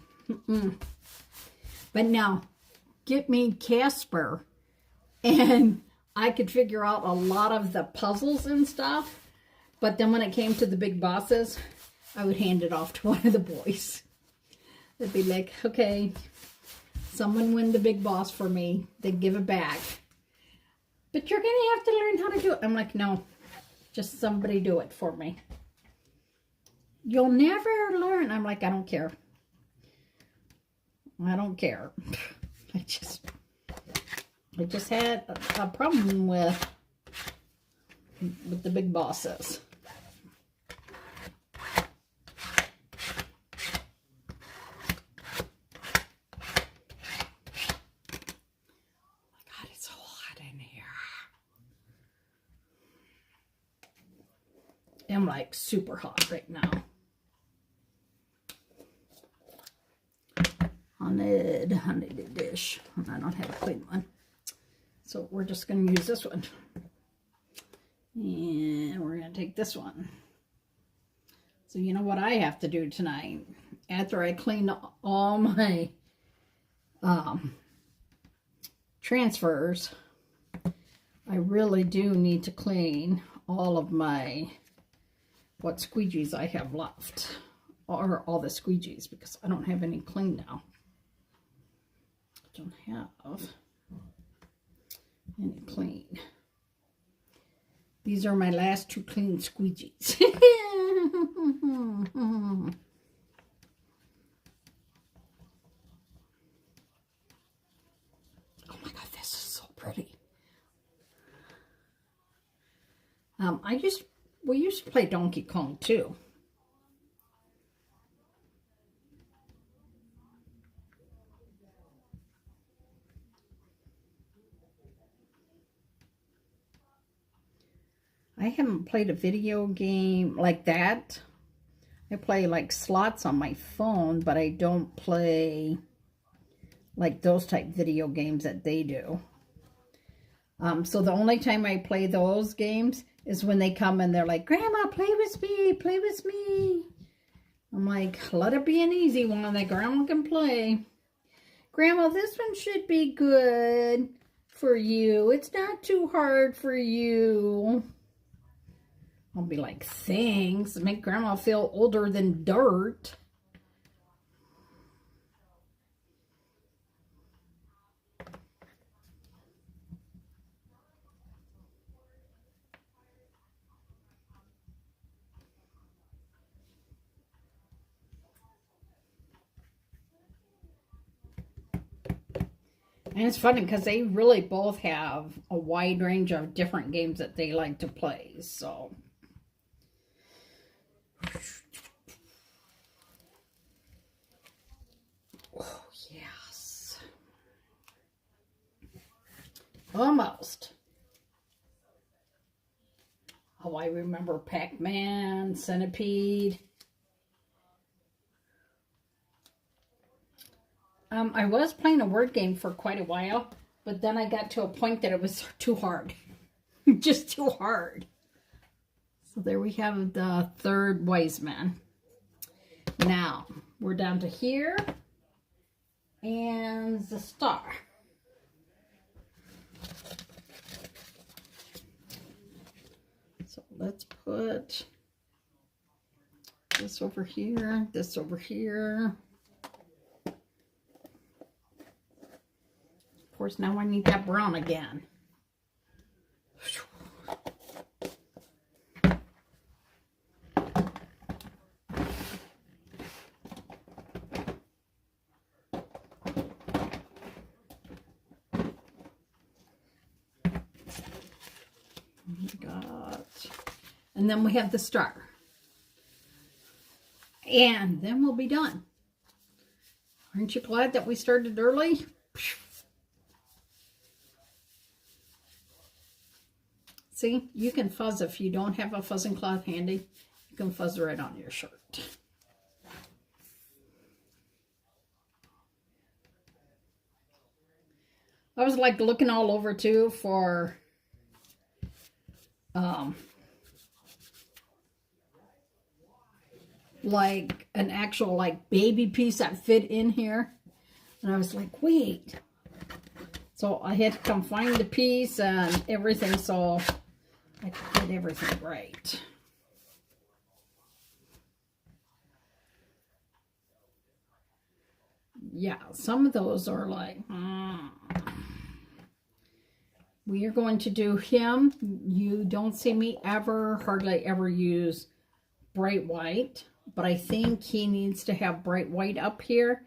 But now, get me Casper, and I could figure out a lot of the puzzles and stuff. But then when it came to the big bosses, I would hand it off to one of the boys. They'd be like, okay, someone win the big boss for me. They'd give it back. But you're going to have to learn how to do it. I'm like, no, just somebody do it for me. You'll never learn. I'm like, I don't care. I don't care. I just had a problem with the big bosses. I'm like super hot right now. On the dish. I don't have a clean one. So we're just going to use this one. And we're going to take this one. So you know what I have to do tonight? After I clean all my transfers, I really do need to clean all of my what squeegees I have left, or all the squeegees, because I don't have any clean now. I don't have any clean. These are my last two clean squeegees. We used to play Donkey Kong too. I haven't played a video game like that. I play like slots on my phone, but I don't play like those type video games that they do. So the only time I play those games is when they come and they're like, Grandma, play with me, play with me. I'm like, let it be an easy one that Grandma can play. Grandma, this one should be good for you. It's not too hard for you. I'll be like, thanks. Make Grandma feel older than dirt. And it's funny because they really both have a wide range of different games that they like to play. So, oh, yes. Almost. Oh, I remember Pac-Man, Centipede. I was playing a word game for quite a while, but then I got to a point that it was too hard. Just too hard. So there we have the third wise man. Now, we're down to here and the star. So let's put this over here, this over here. Of course, now I need that brown again. And then we have the star. And then we'll be done. Aren't you glad that we started early? See, you can fuzz if you don't have a fuzzing cloth handy. You can fuzz right on your shirt. I was like looking all over too for like an actual like baby piece that fit in here, and I was like, wait. So I had to come find the piece and everything so I could get everything right. Yeah, some of those are like, we are going to do him. You don't see me hardly ever use bright white, but I think he needs to have bright white up here.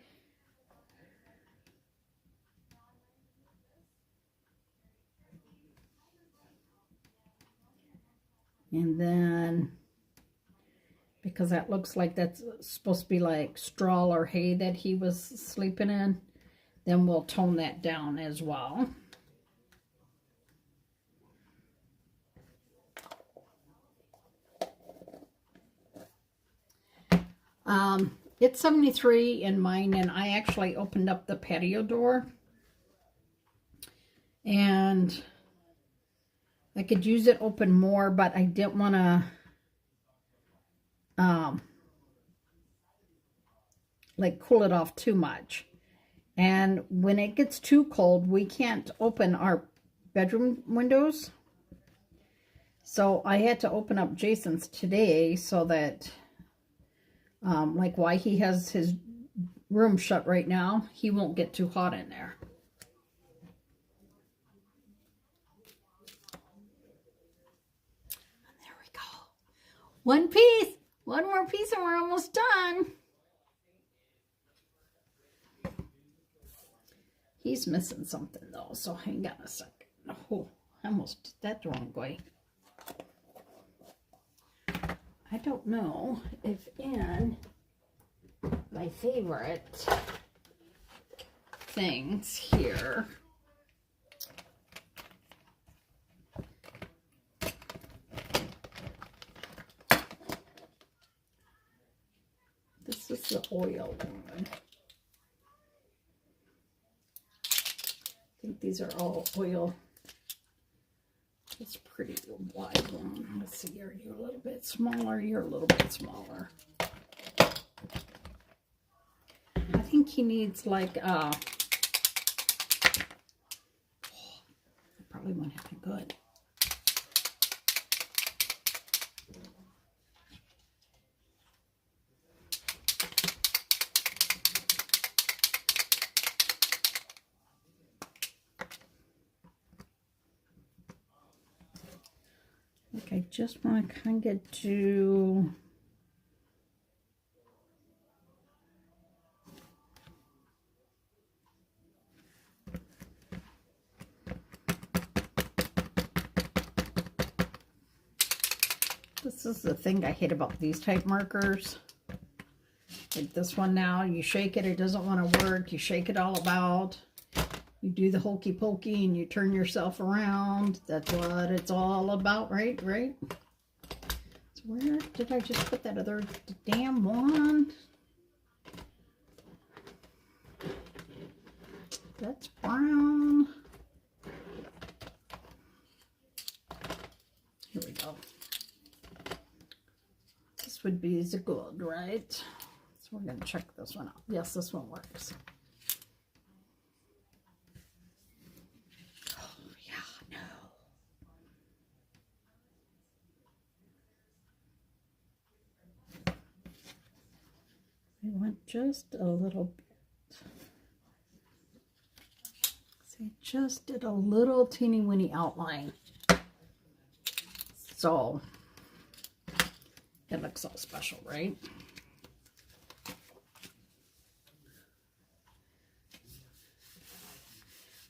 And then, because that looks like that's supposed to be like straw or hay that he was sleeping in, then we'll tone that down as well. It's 73 in mine, and I actually opened up the patio door, and I could use it open more, but I didn't want to like cool it off too much. And when it gets too cold, we can't open our bedroom windows. So I had to open up Jason's today so that like why he has his room shut right now, he won't get too hot in there. And there we go. One piece. One more piece and we're almost done. He's missing something though, so hang on a second. Oh, I almost did that the wrong way. I don't know if in my favorite things here, this is the oil one. I think these are all oil. It's pretty wide one. Let's see, are you a little bit smaller? You're a little bit smaller. I think he needs like that probably won't have been good. I just want to kind of get to this is the thing I hate about these type markers. Like this one now, you shake it, it doesn't want to work. You shake it all about. You do the hokey pokey and you turn yourself around. That's what it's all about, right? Right? So where did I just put that other damn one? That's brown. Here we go. This would be the gold, right? So we're going to check this one out. Yes, this one works. I went just a little bit. See, just did a little teeny weeny outline. So it looks all special, right?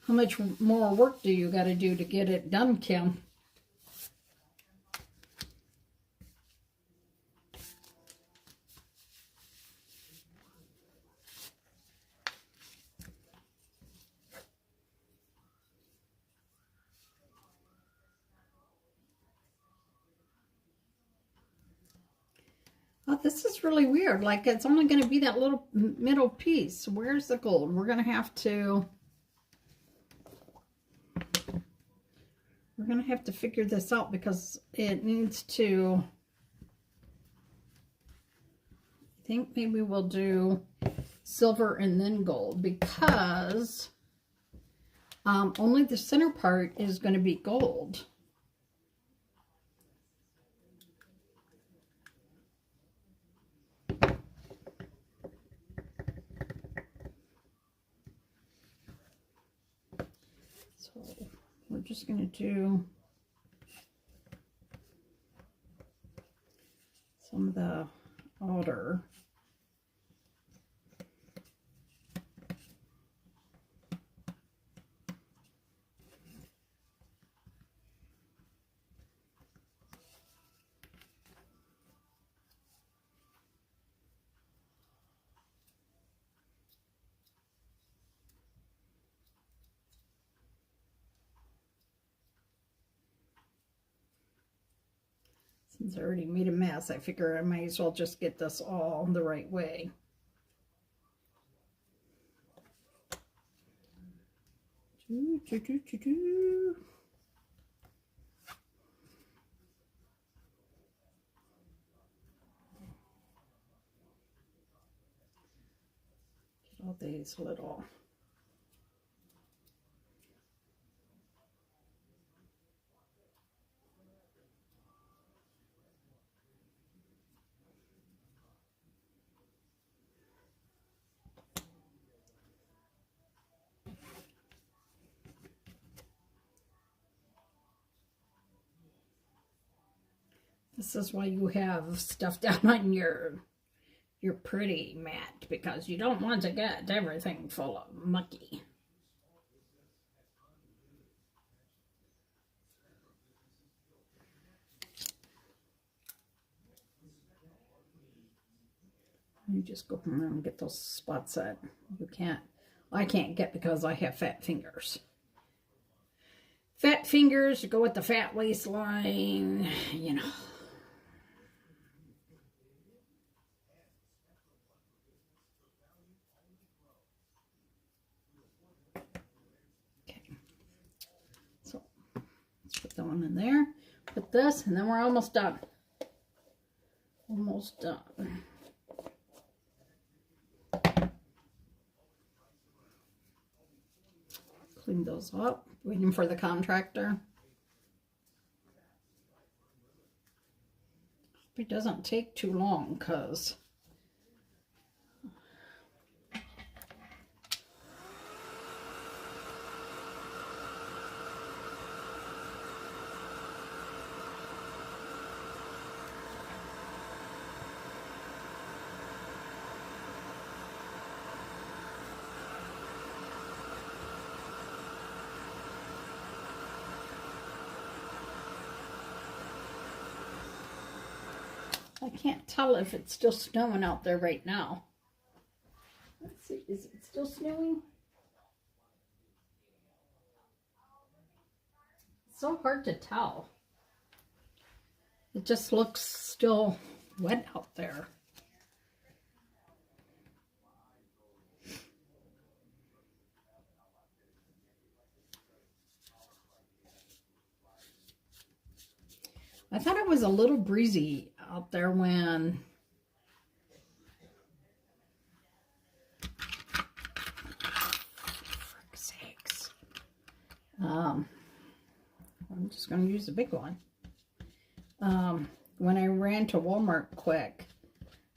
How much more work do you got to do to get it done, Kim? Oh, this is really weird. Like, it's only going to be that little middle piece. Where's the gold? We're going to have to figure this out because it needs to, I think maybe we'll do silver and then gold because only the center part is going to be gold. We're just going to do some of the outer. Since I already made a mess, I figure I might as well just get this all the right way. Get all these little This is why you have stuff down on your pretty mat, because you don't want to get everything full of mucky. You just go from there and get those spots that you can't. I can't get because I have fat fingers. Fat fingers go with the fat waistline, you know. Okay. So let's put that one in there. Put this, and then we're almost done. Almost done. Clean those up. Waiting for the contractor. It doesn't take too long because I can't tell if it's still snowing out there right now. Let's see, is it still snowing? It's so hard to tell. It just looks still wet out there. I thought it was a little breezy out there when frick's sakes. I'm just going to use the big one. When I ran to Walmart quick,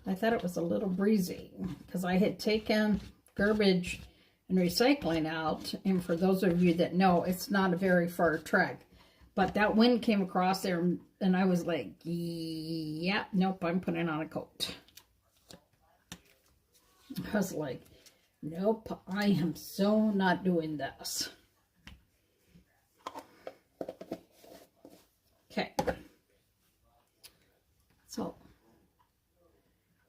I thought it was a little breezy because I had taken garbage and recycling out, and for those of you that know, it's not a very far trek. But that wind came across there, and I was like, yeah, nope, I'm putting on a coat. I was like, nope, I am so not doing this. Okay. So,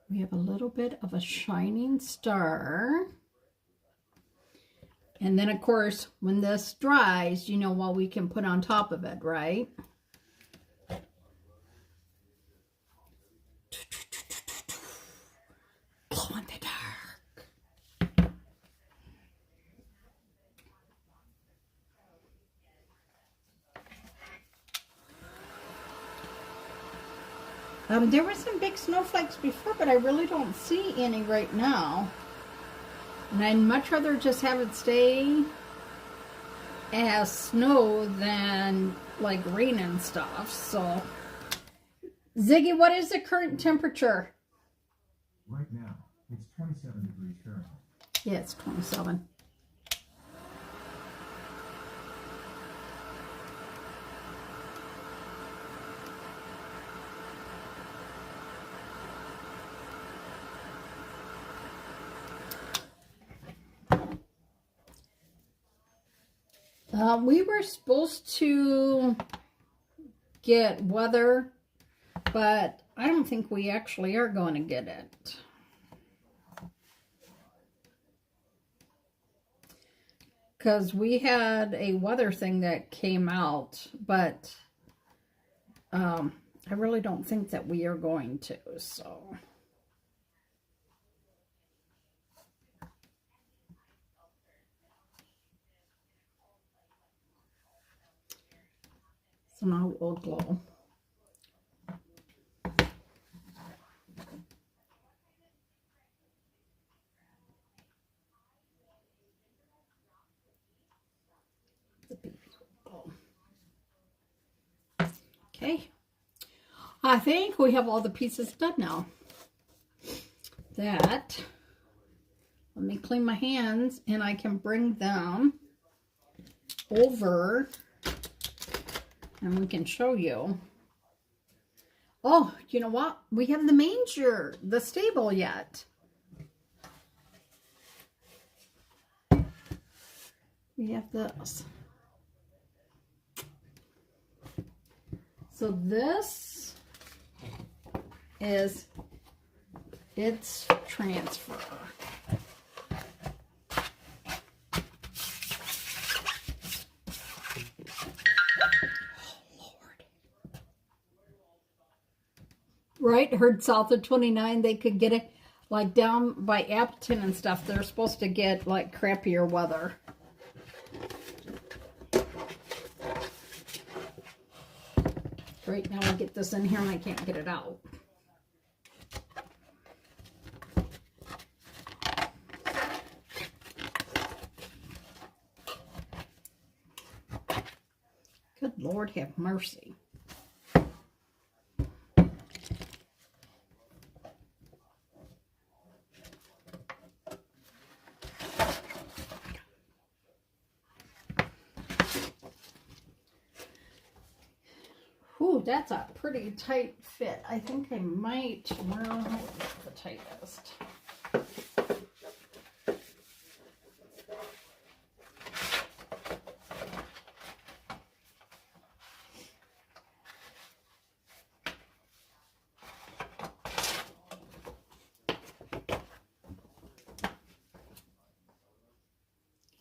we have a little bit of a shining star. And then, of course, when this dries, you know what we can put on top of it, right? Glow in the dark. There were some big snowflakes before, but I really don't see any right now. And I'd much rather just have it stay as snow than like rain and stuff. So, Ziggy, what is the current temperature? Right now, it's 27 degrees Fahrenheit. Yeah, it's 27. We were supposed to get weather, but I don't think we actually are going to get it. Because we had a weather thing that came out, but I really don't think that we are going to, so... So now it will glow. The baby will glow. Okay. I think we have all the pieces done now. Let me clean my hands and I can bring them over. And we can show you. Oh, you know what? We have the manger, the stable yet. We have this. So this is It's transfer. Right, heard south of 29 they could get it, like down by Appleton and stuff, they're supposed to get like crappier weather. Right now I get this in here and I can't get it out. Good Lord have mercy. Ooh, that's a pretty tight fit. I think I might, well, what's the tightest?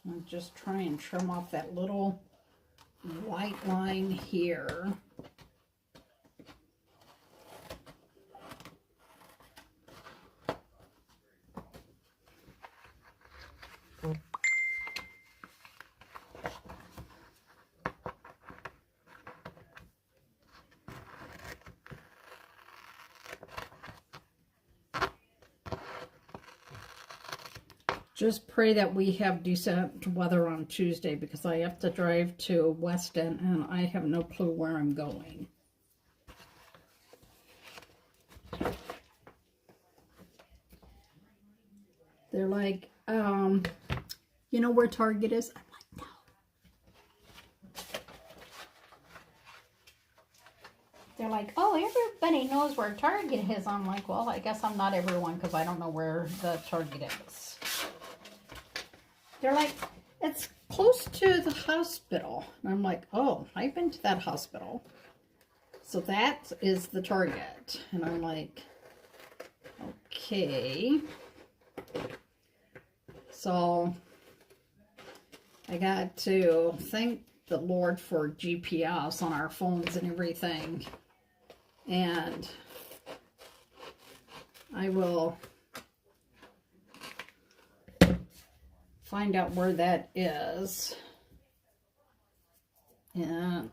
I'll just try and trim off that little white line here. Just pray that we have decent weather on Tuesday because I have to drive to Weston and I have no clue where I'm going. They're like, you know where Target is? I'm like, no. They're like, oh, everybody knows where Target is. I'm like, well, I guess I'm not everyone because I don't know where the Target is. They're like, it's close to the hospital. And I'm like, oh, I've been to that hospital. So that is the Target. And I'm like, okay. So I got to thank the Lord for GPS on our phones and everything. And I will find out where that is. And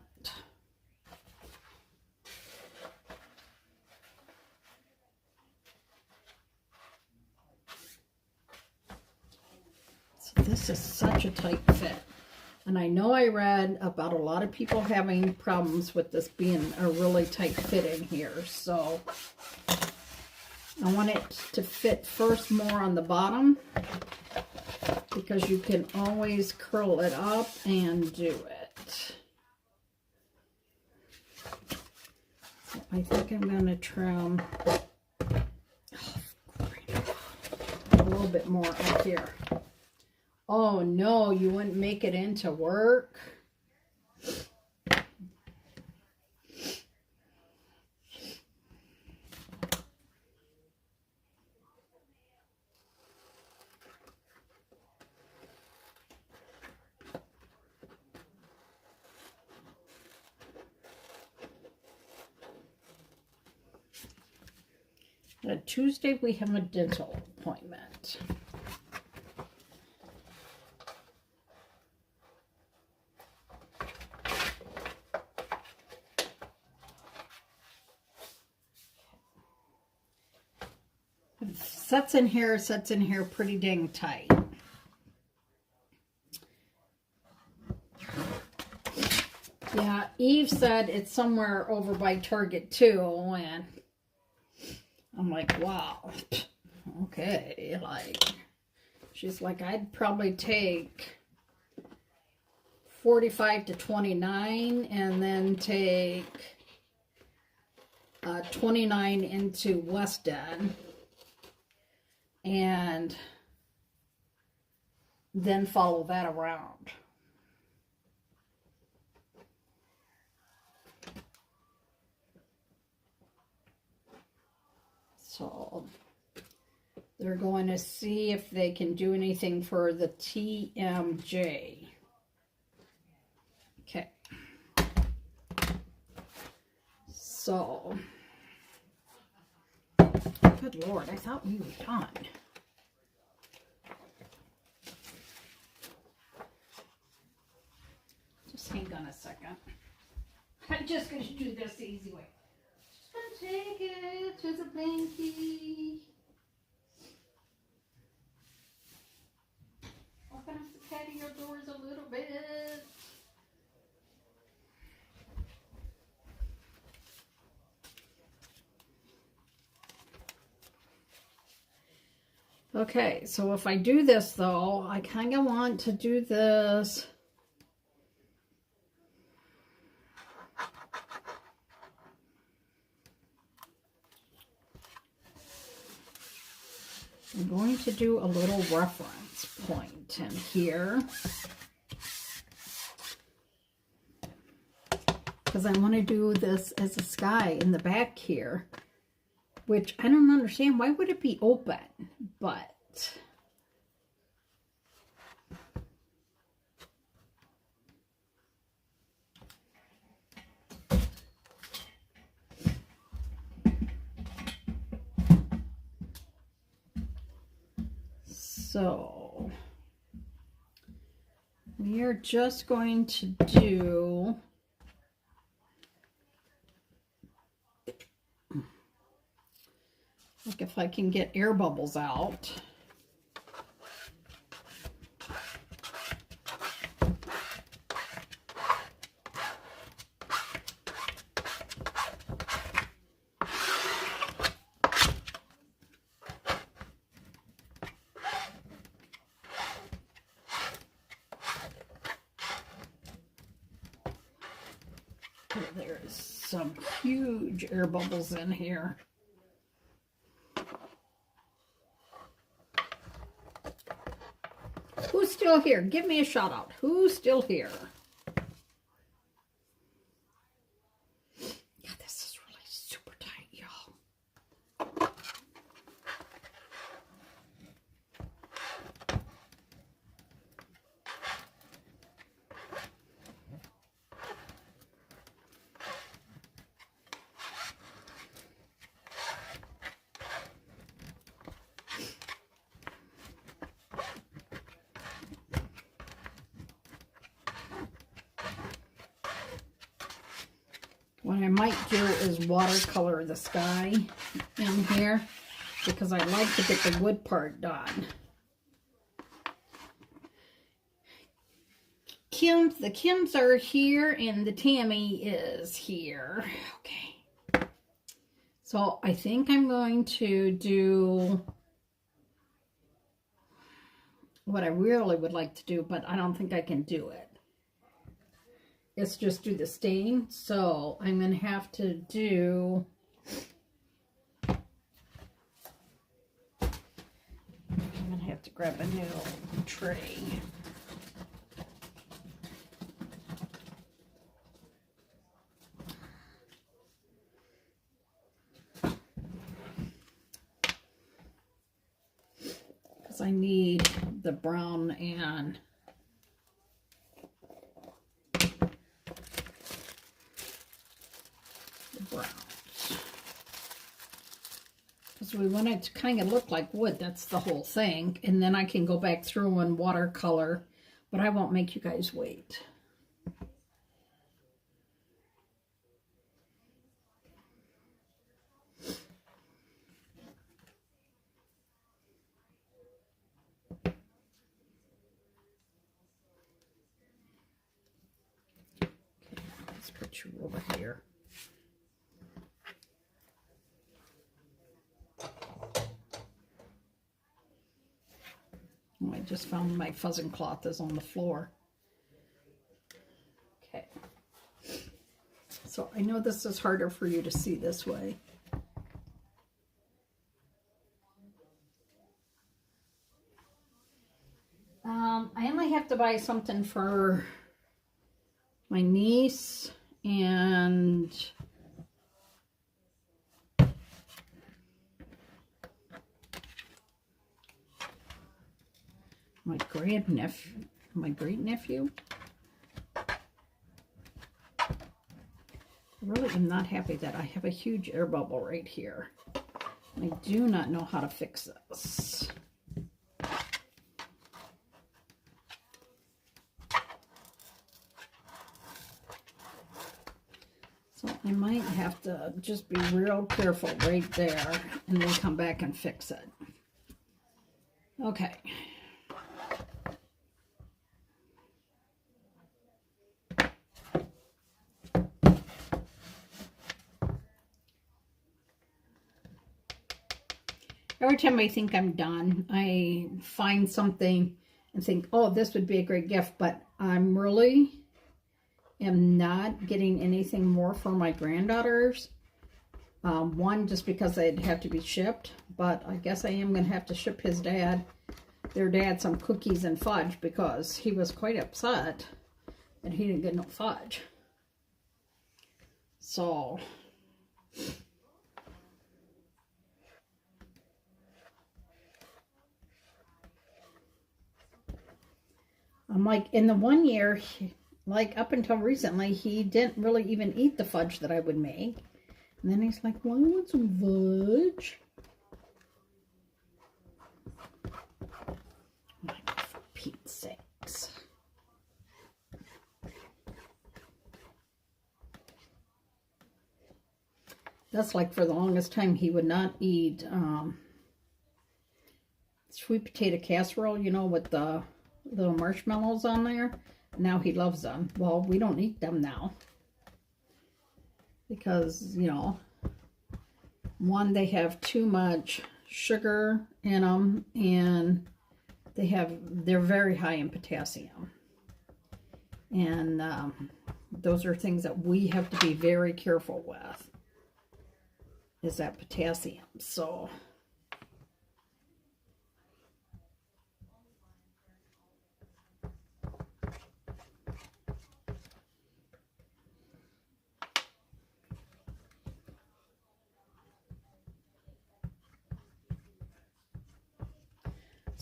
so this is such a tight fit. And I know I read about a lot of people having problems with this being a really tight fit in here. So I want it to fit first more on the bottom, because you can always curl it up and do it. So I think I'm going to trim a little bit more up here. Oh no, you wouldn't make it into work. Tuesday we have a dental appointment. Sets in here pretty dang tight. Yeah, Eve said it's somewhere over by Target too, and I'm like, wow, okay, like, she's like, I'd probably take 45 to 29 and then take 29 into Weston and then follow that around. So They're going to see if they can do anything for the TMJ. Okay. So, good Lord, I thought we were done. Just hang on a second. I'm just going to do this the easy way. Just going to take it to the blankie. Open up the patio doors a little bit. Okay, so if I do this though, I kind of want to do this. I'm going to do a little reference point in here because I want to do this as a sky in the back here, which I don't understand. Why would it be open? But so we are just going to do look if I can get air bubbles out. There's some huge air bubbles in here. Who's still here? Give me a shout out. Who's still here? God, this is really super tight, y'all. What I might do is watercolor the sky in here because I like to get the wood part done. The Kims are here and the Tammy is here. Okay. So I think I'm going to do what I really would like to do, but I don't think I can do it. It's just do the stain. So I'm going to have to do I'm going to have to grab a new tray. Because I need the brown and browns. Because we want it to kind of look like wood. That's the whole thing. And then I can go back through and watercolor. But I won't make you guys wait. Okay, let's put you over here. I just found my fuzzing cloth is on the floor. Okay. So I know this is harder for you to see this way. I only have to buy something for my niece and my great nephew. I really am not happy that I have a huge air bubble right here. I do not know how to fix this. So I might have to just be real careful right there and then come back and fix it. Okay. Every time I think I'm done, I find something and think, oh, this would be a great gift, but I'm really am not getting anything more for my granddaughters. One, just because they'd have to be shipped, but I guess I am going to have to ship their dad some cookies and fudge, because he was quite upset that he didn't get no fudge. So I'm like, in the one year, like up until recently, he didn't really even eat the fudge that I would make. And then he's like, well, I want some fudge. Like, for Pete's sakes. That's like for the longest time, he would not eat sweet potato casserole, you know, with the little marshmallows on there. Now he loves them. Well, we don't eat them now. Because, you know, one, they have too much sugar in them, and they're very high in potassium. And those are things that we have to be very careful with, is that potassium. So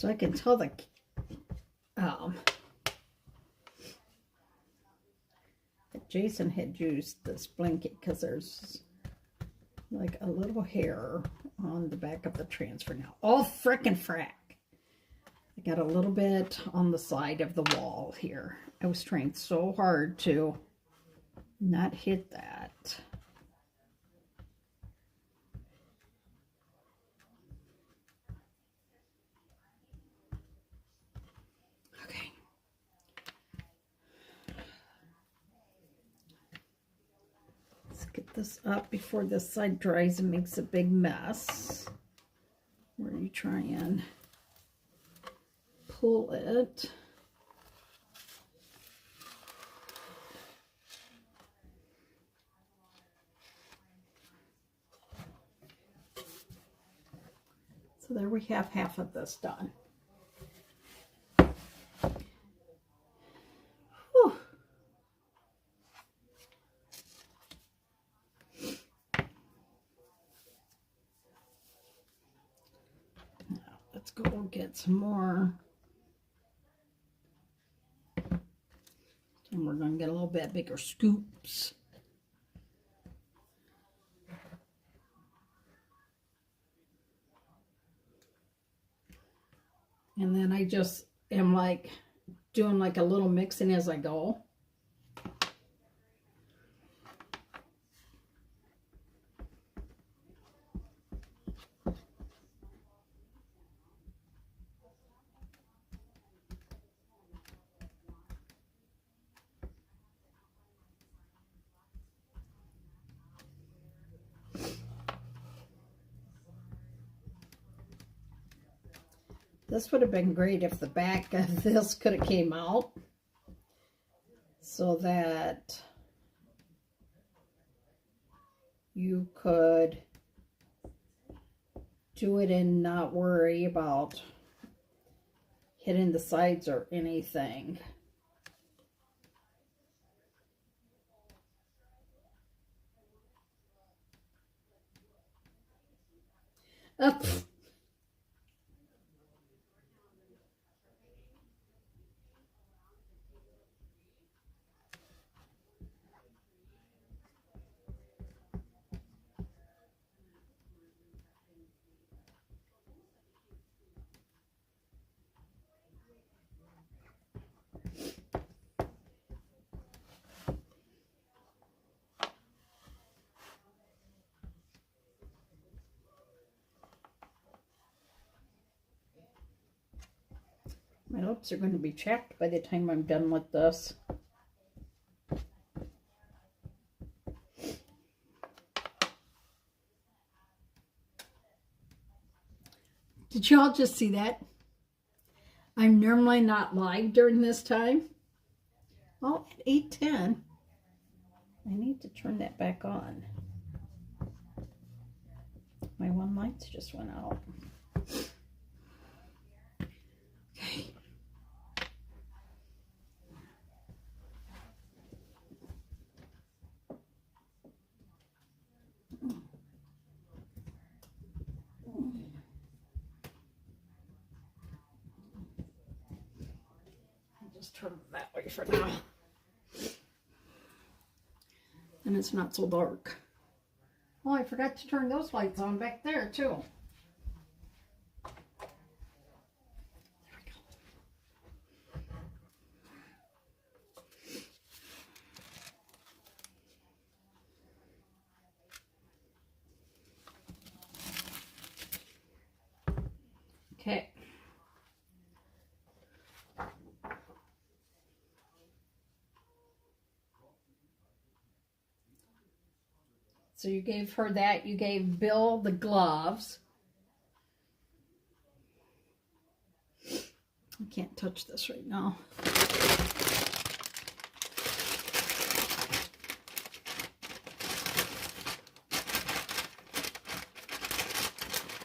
I can tell that Jason had used this blanket, because there's like a little hair on the back of the transfer now. Oh, frickin' frack. I got a little bit on the side of the wall here. I was trying so hard to not hit that. Okay. Let's get this up before this side dries and makes a big mess. Where you try and pull it. So there we have half of this done. Whew. Now let's go get some more. And we're going to get a little bit bigger scoops. And then I just am like doing like a little mixing as I go. This would have been great if the back of this could have came out, so that you could do it and not worry about hitting the sides or anything. Up. My lips are going to be chapped by the time I'm done with this. Did y'all just see that? I'm normally not live during this time. Well, at 8:10, I need to turn that back on. My one lights just went out. Okay. I'll just turn it that way for now. And it's not so dark. Oh, I forgot to turn those lights on back there too. There we go. Okay. So you gave her that. You gave Bill the gloves. I can't touch this right now.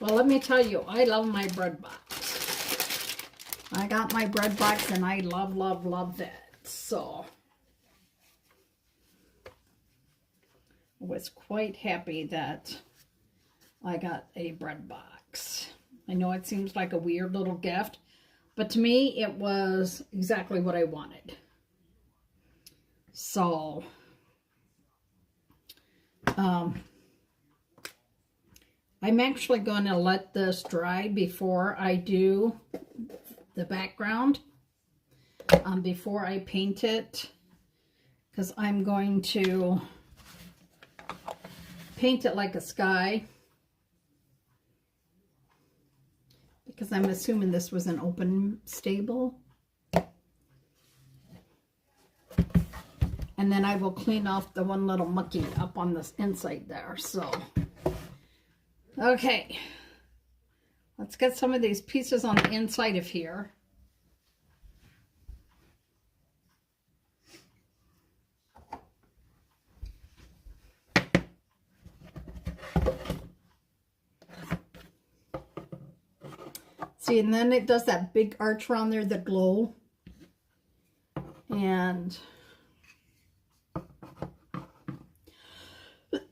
Well, let me tell you, I love my bread box. I got my bread box and I love, love, love that. So I was quite happy that I got a bread box. I know it seems like a weird little gift, but to me it was exactly what I wanted. So I'm actually going to let this dry before I do the background, before I paint it, because I'm going to paint it like a sky, because I'm assuming this was an open stable. And then I will clean off the one little mucky up on the inside there. So, okay, let's get some of these pieces on the inside of here. See, and then it does that big arch around there, the glow. And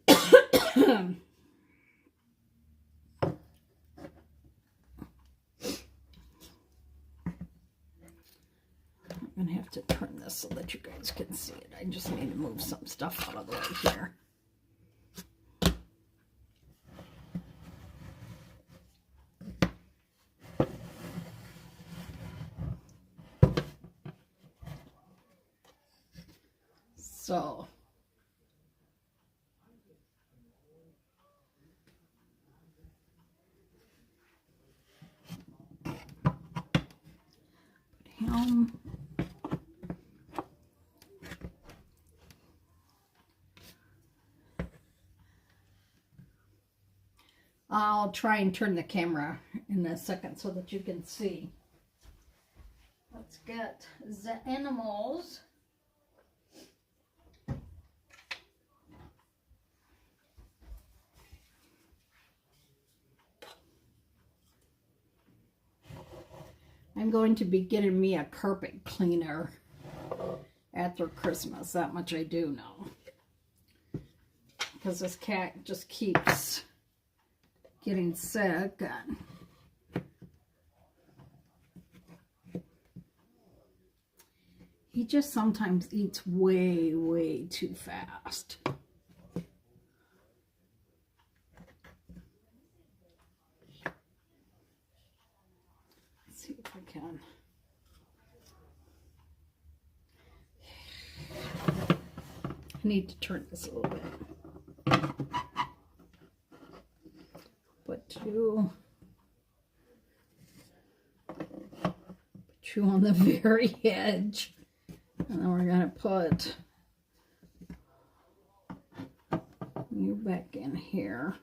I'm going to have to turn this so that you guys can see it. I just need to move some stuff out of the way here. So, him. I'll try and turn the camera in a second so that you can see. Let's get the animals. I'm going to be getting me a carpet cleaner after Christmas. That much I do know. Because this cat just keeps getting sick. And he just sometimes eats way, way too fast. See if I can. I need to turn this a little bit. Put two on the very edge. And then we're going to put you back in here.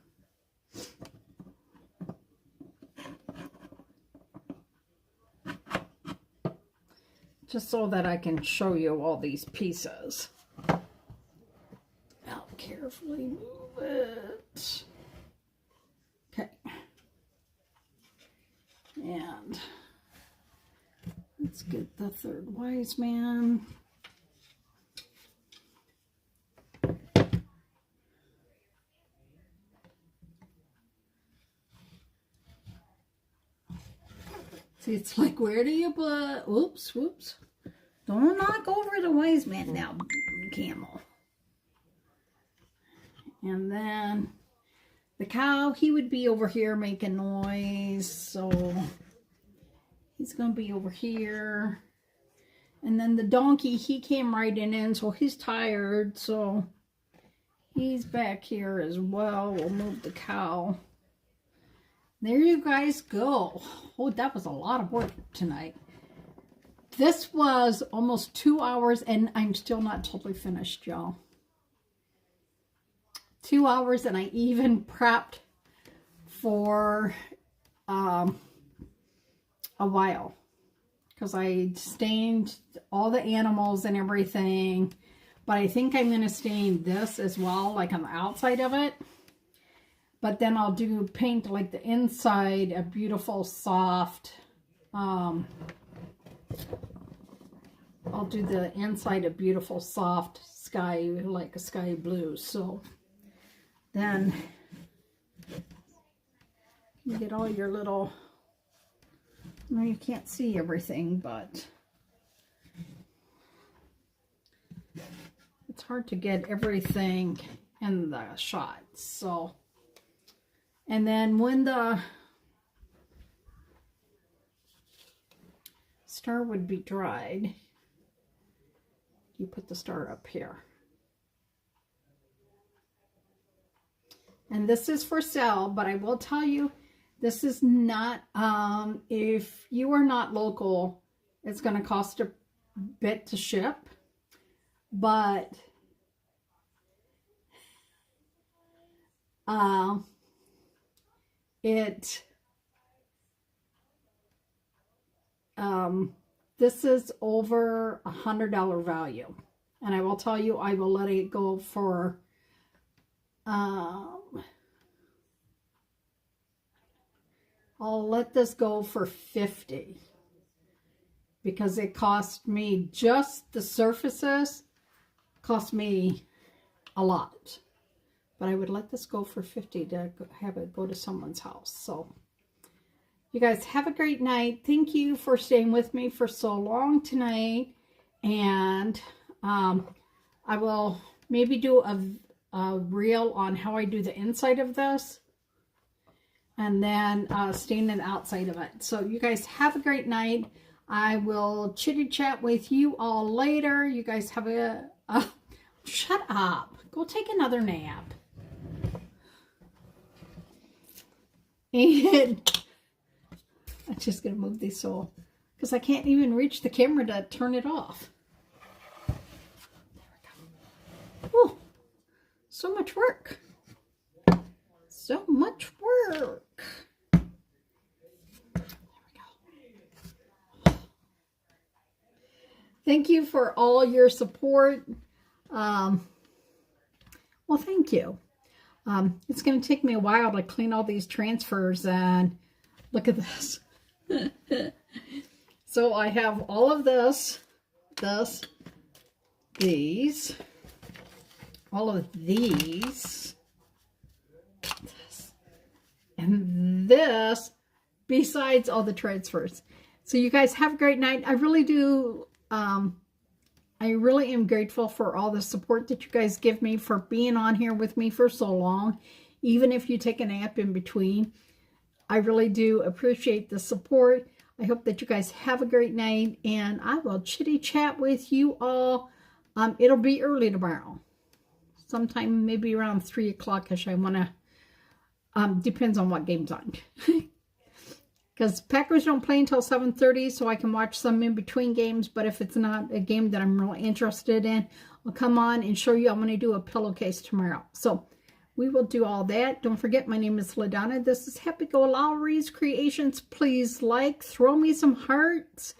Just so that I can show you all these pieces. I'll carefully move it. Okay. And let's get the third wise man. See, it's like, where do you put, oops, whoops. Don't knock over the wise man now, camel. And then the cow, he would be over here making noise, so he's going to be over here. And then the donkey, he came riding in, so he's tired, so he's back here as well. We'll move the cow. There you guys go. Oh, that was a lot of work tonight. This was almost 2 hours, and I'm still not totally finished, y'all. 2 hours, and I even prepped for a while. Because I stained all the animals and everything. But I think I'm going to stain this as well, like on the outside of it. But then I'll do paint like the inside a beautiful soft, I'll do the inside a beautiful soft sky, like a sky blue. So then you get all your little, no, you can't see everything, but it's hard to get everything in the shot. So, and then when the star would be dried, you put the star up here. And this is for sale, but I will tell you, this is not, if you are not local, it's going to cost a bit to ship, but this is over $100 value, and I will tell you, I will let it go for I'll let this go for $50 because it cost me, just the surfaces cost me a lot. But I would let this go for $50 to have it go to someone's house. So you guys have a great night. Thank you for staying with me for so long tonight. And I will maybe do a reel on how I do the inside of this. And then stain the outside of it. So you guys have a great night. I will chitty chat with you all later. You guys have a shut up. Go take another nap. And I'm just going to move these so, because I can't even reach the camera to turn it off. There we go. Oh, so much work. So much work. There we go. Thank you for all your support. Well, thank you. It's going to take me a while to clean all these transfers, and look at this. So I have all of this, these, all of these, and this, besides all the transfers. So you guys have a great night. I really do, I really am grateful for all the support that you guys give me, for being on here with me for so long, even if you take a nap in between. I really do appreciate the support. I hope that you guys have a great night, and I will chitty chat with you all. It'll be early tomorrow, sometime maybe around 3 o'clock-ish. I want to, depends on what game's on. because Packers don't play until 7:30, so I can watch some in between games. But if it's not a game that I'm really interested in, I'll come on and show you. I'm going to do a pillowcase tomorrow. So we will do all that. Don't forget, my name is LaDonna. This is Happy-go-Lowery's Creations. Please like, throw me some hearts,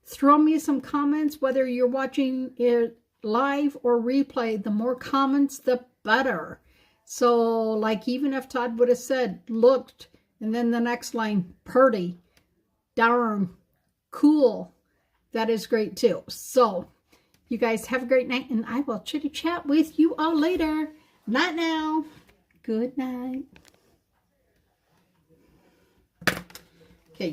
throw me some comments, whether you're watching it live or replay. The more comments, the better. So, like, even if Todd would have said, looked, and then the next line, pretty, darn, cool, that is great too. So, you guys have a great night, and I will chitty chat with you all later. Not now. Good night. Okay.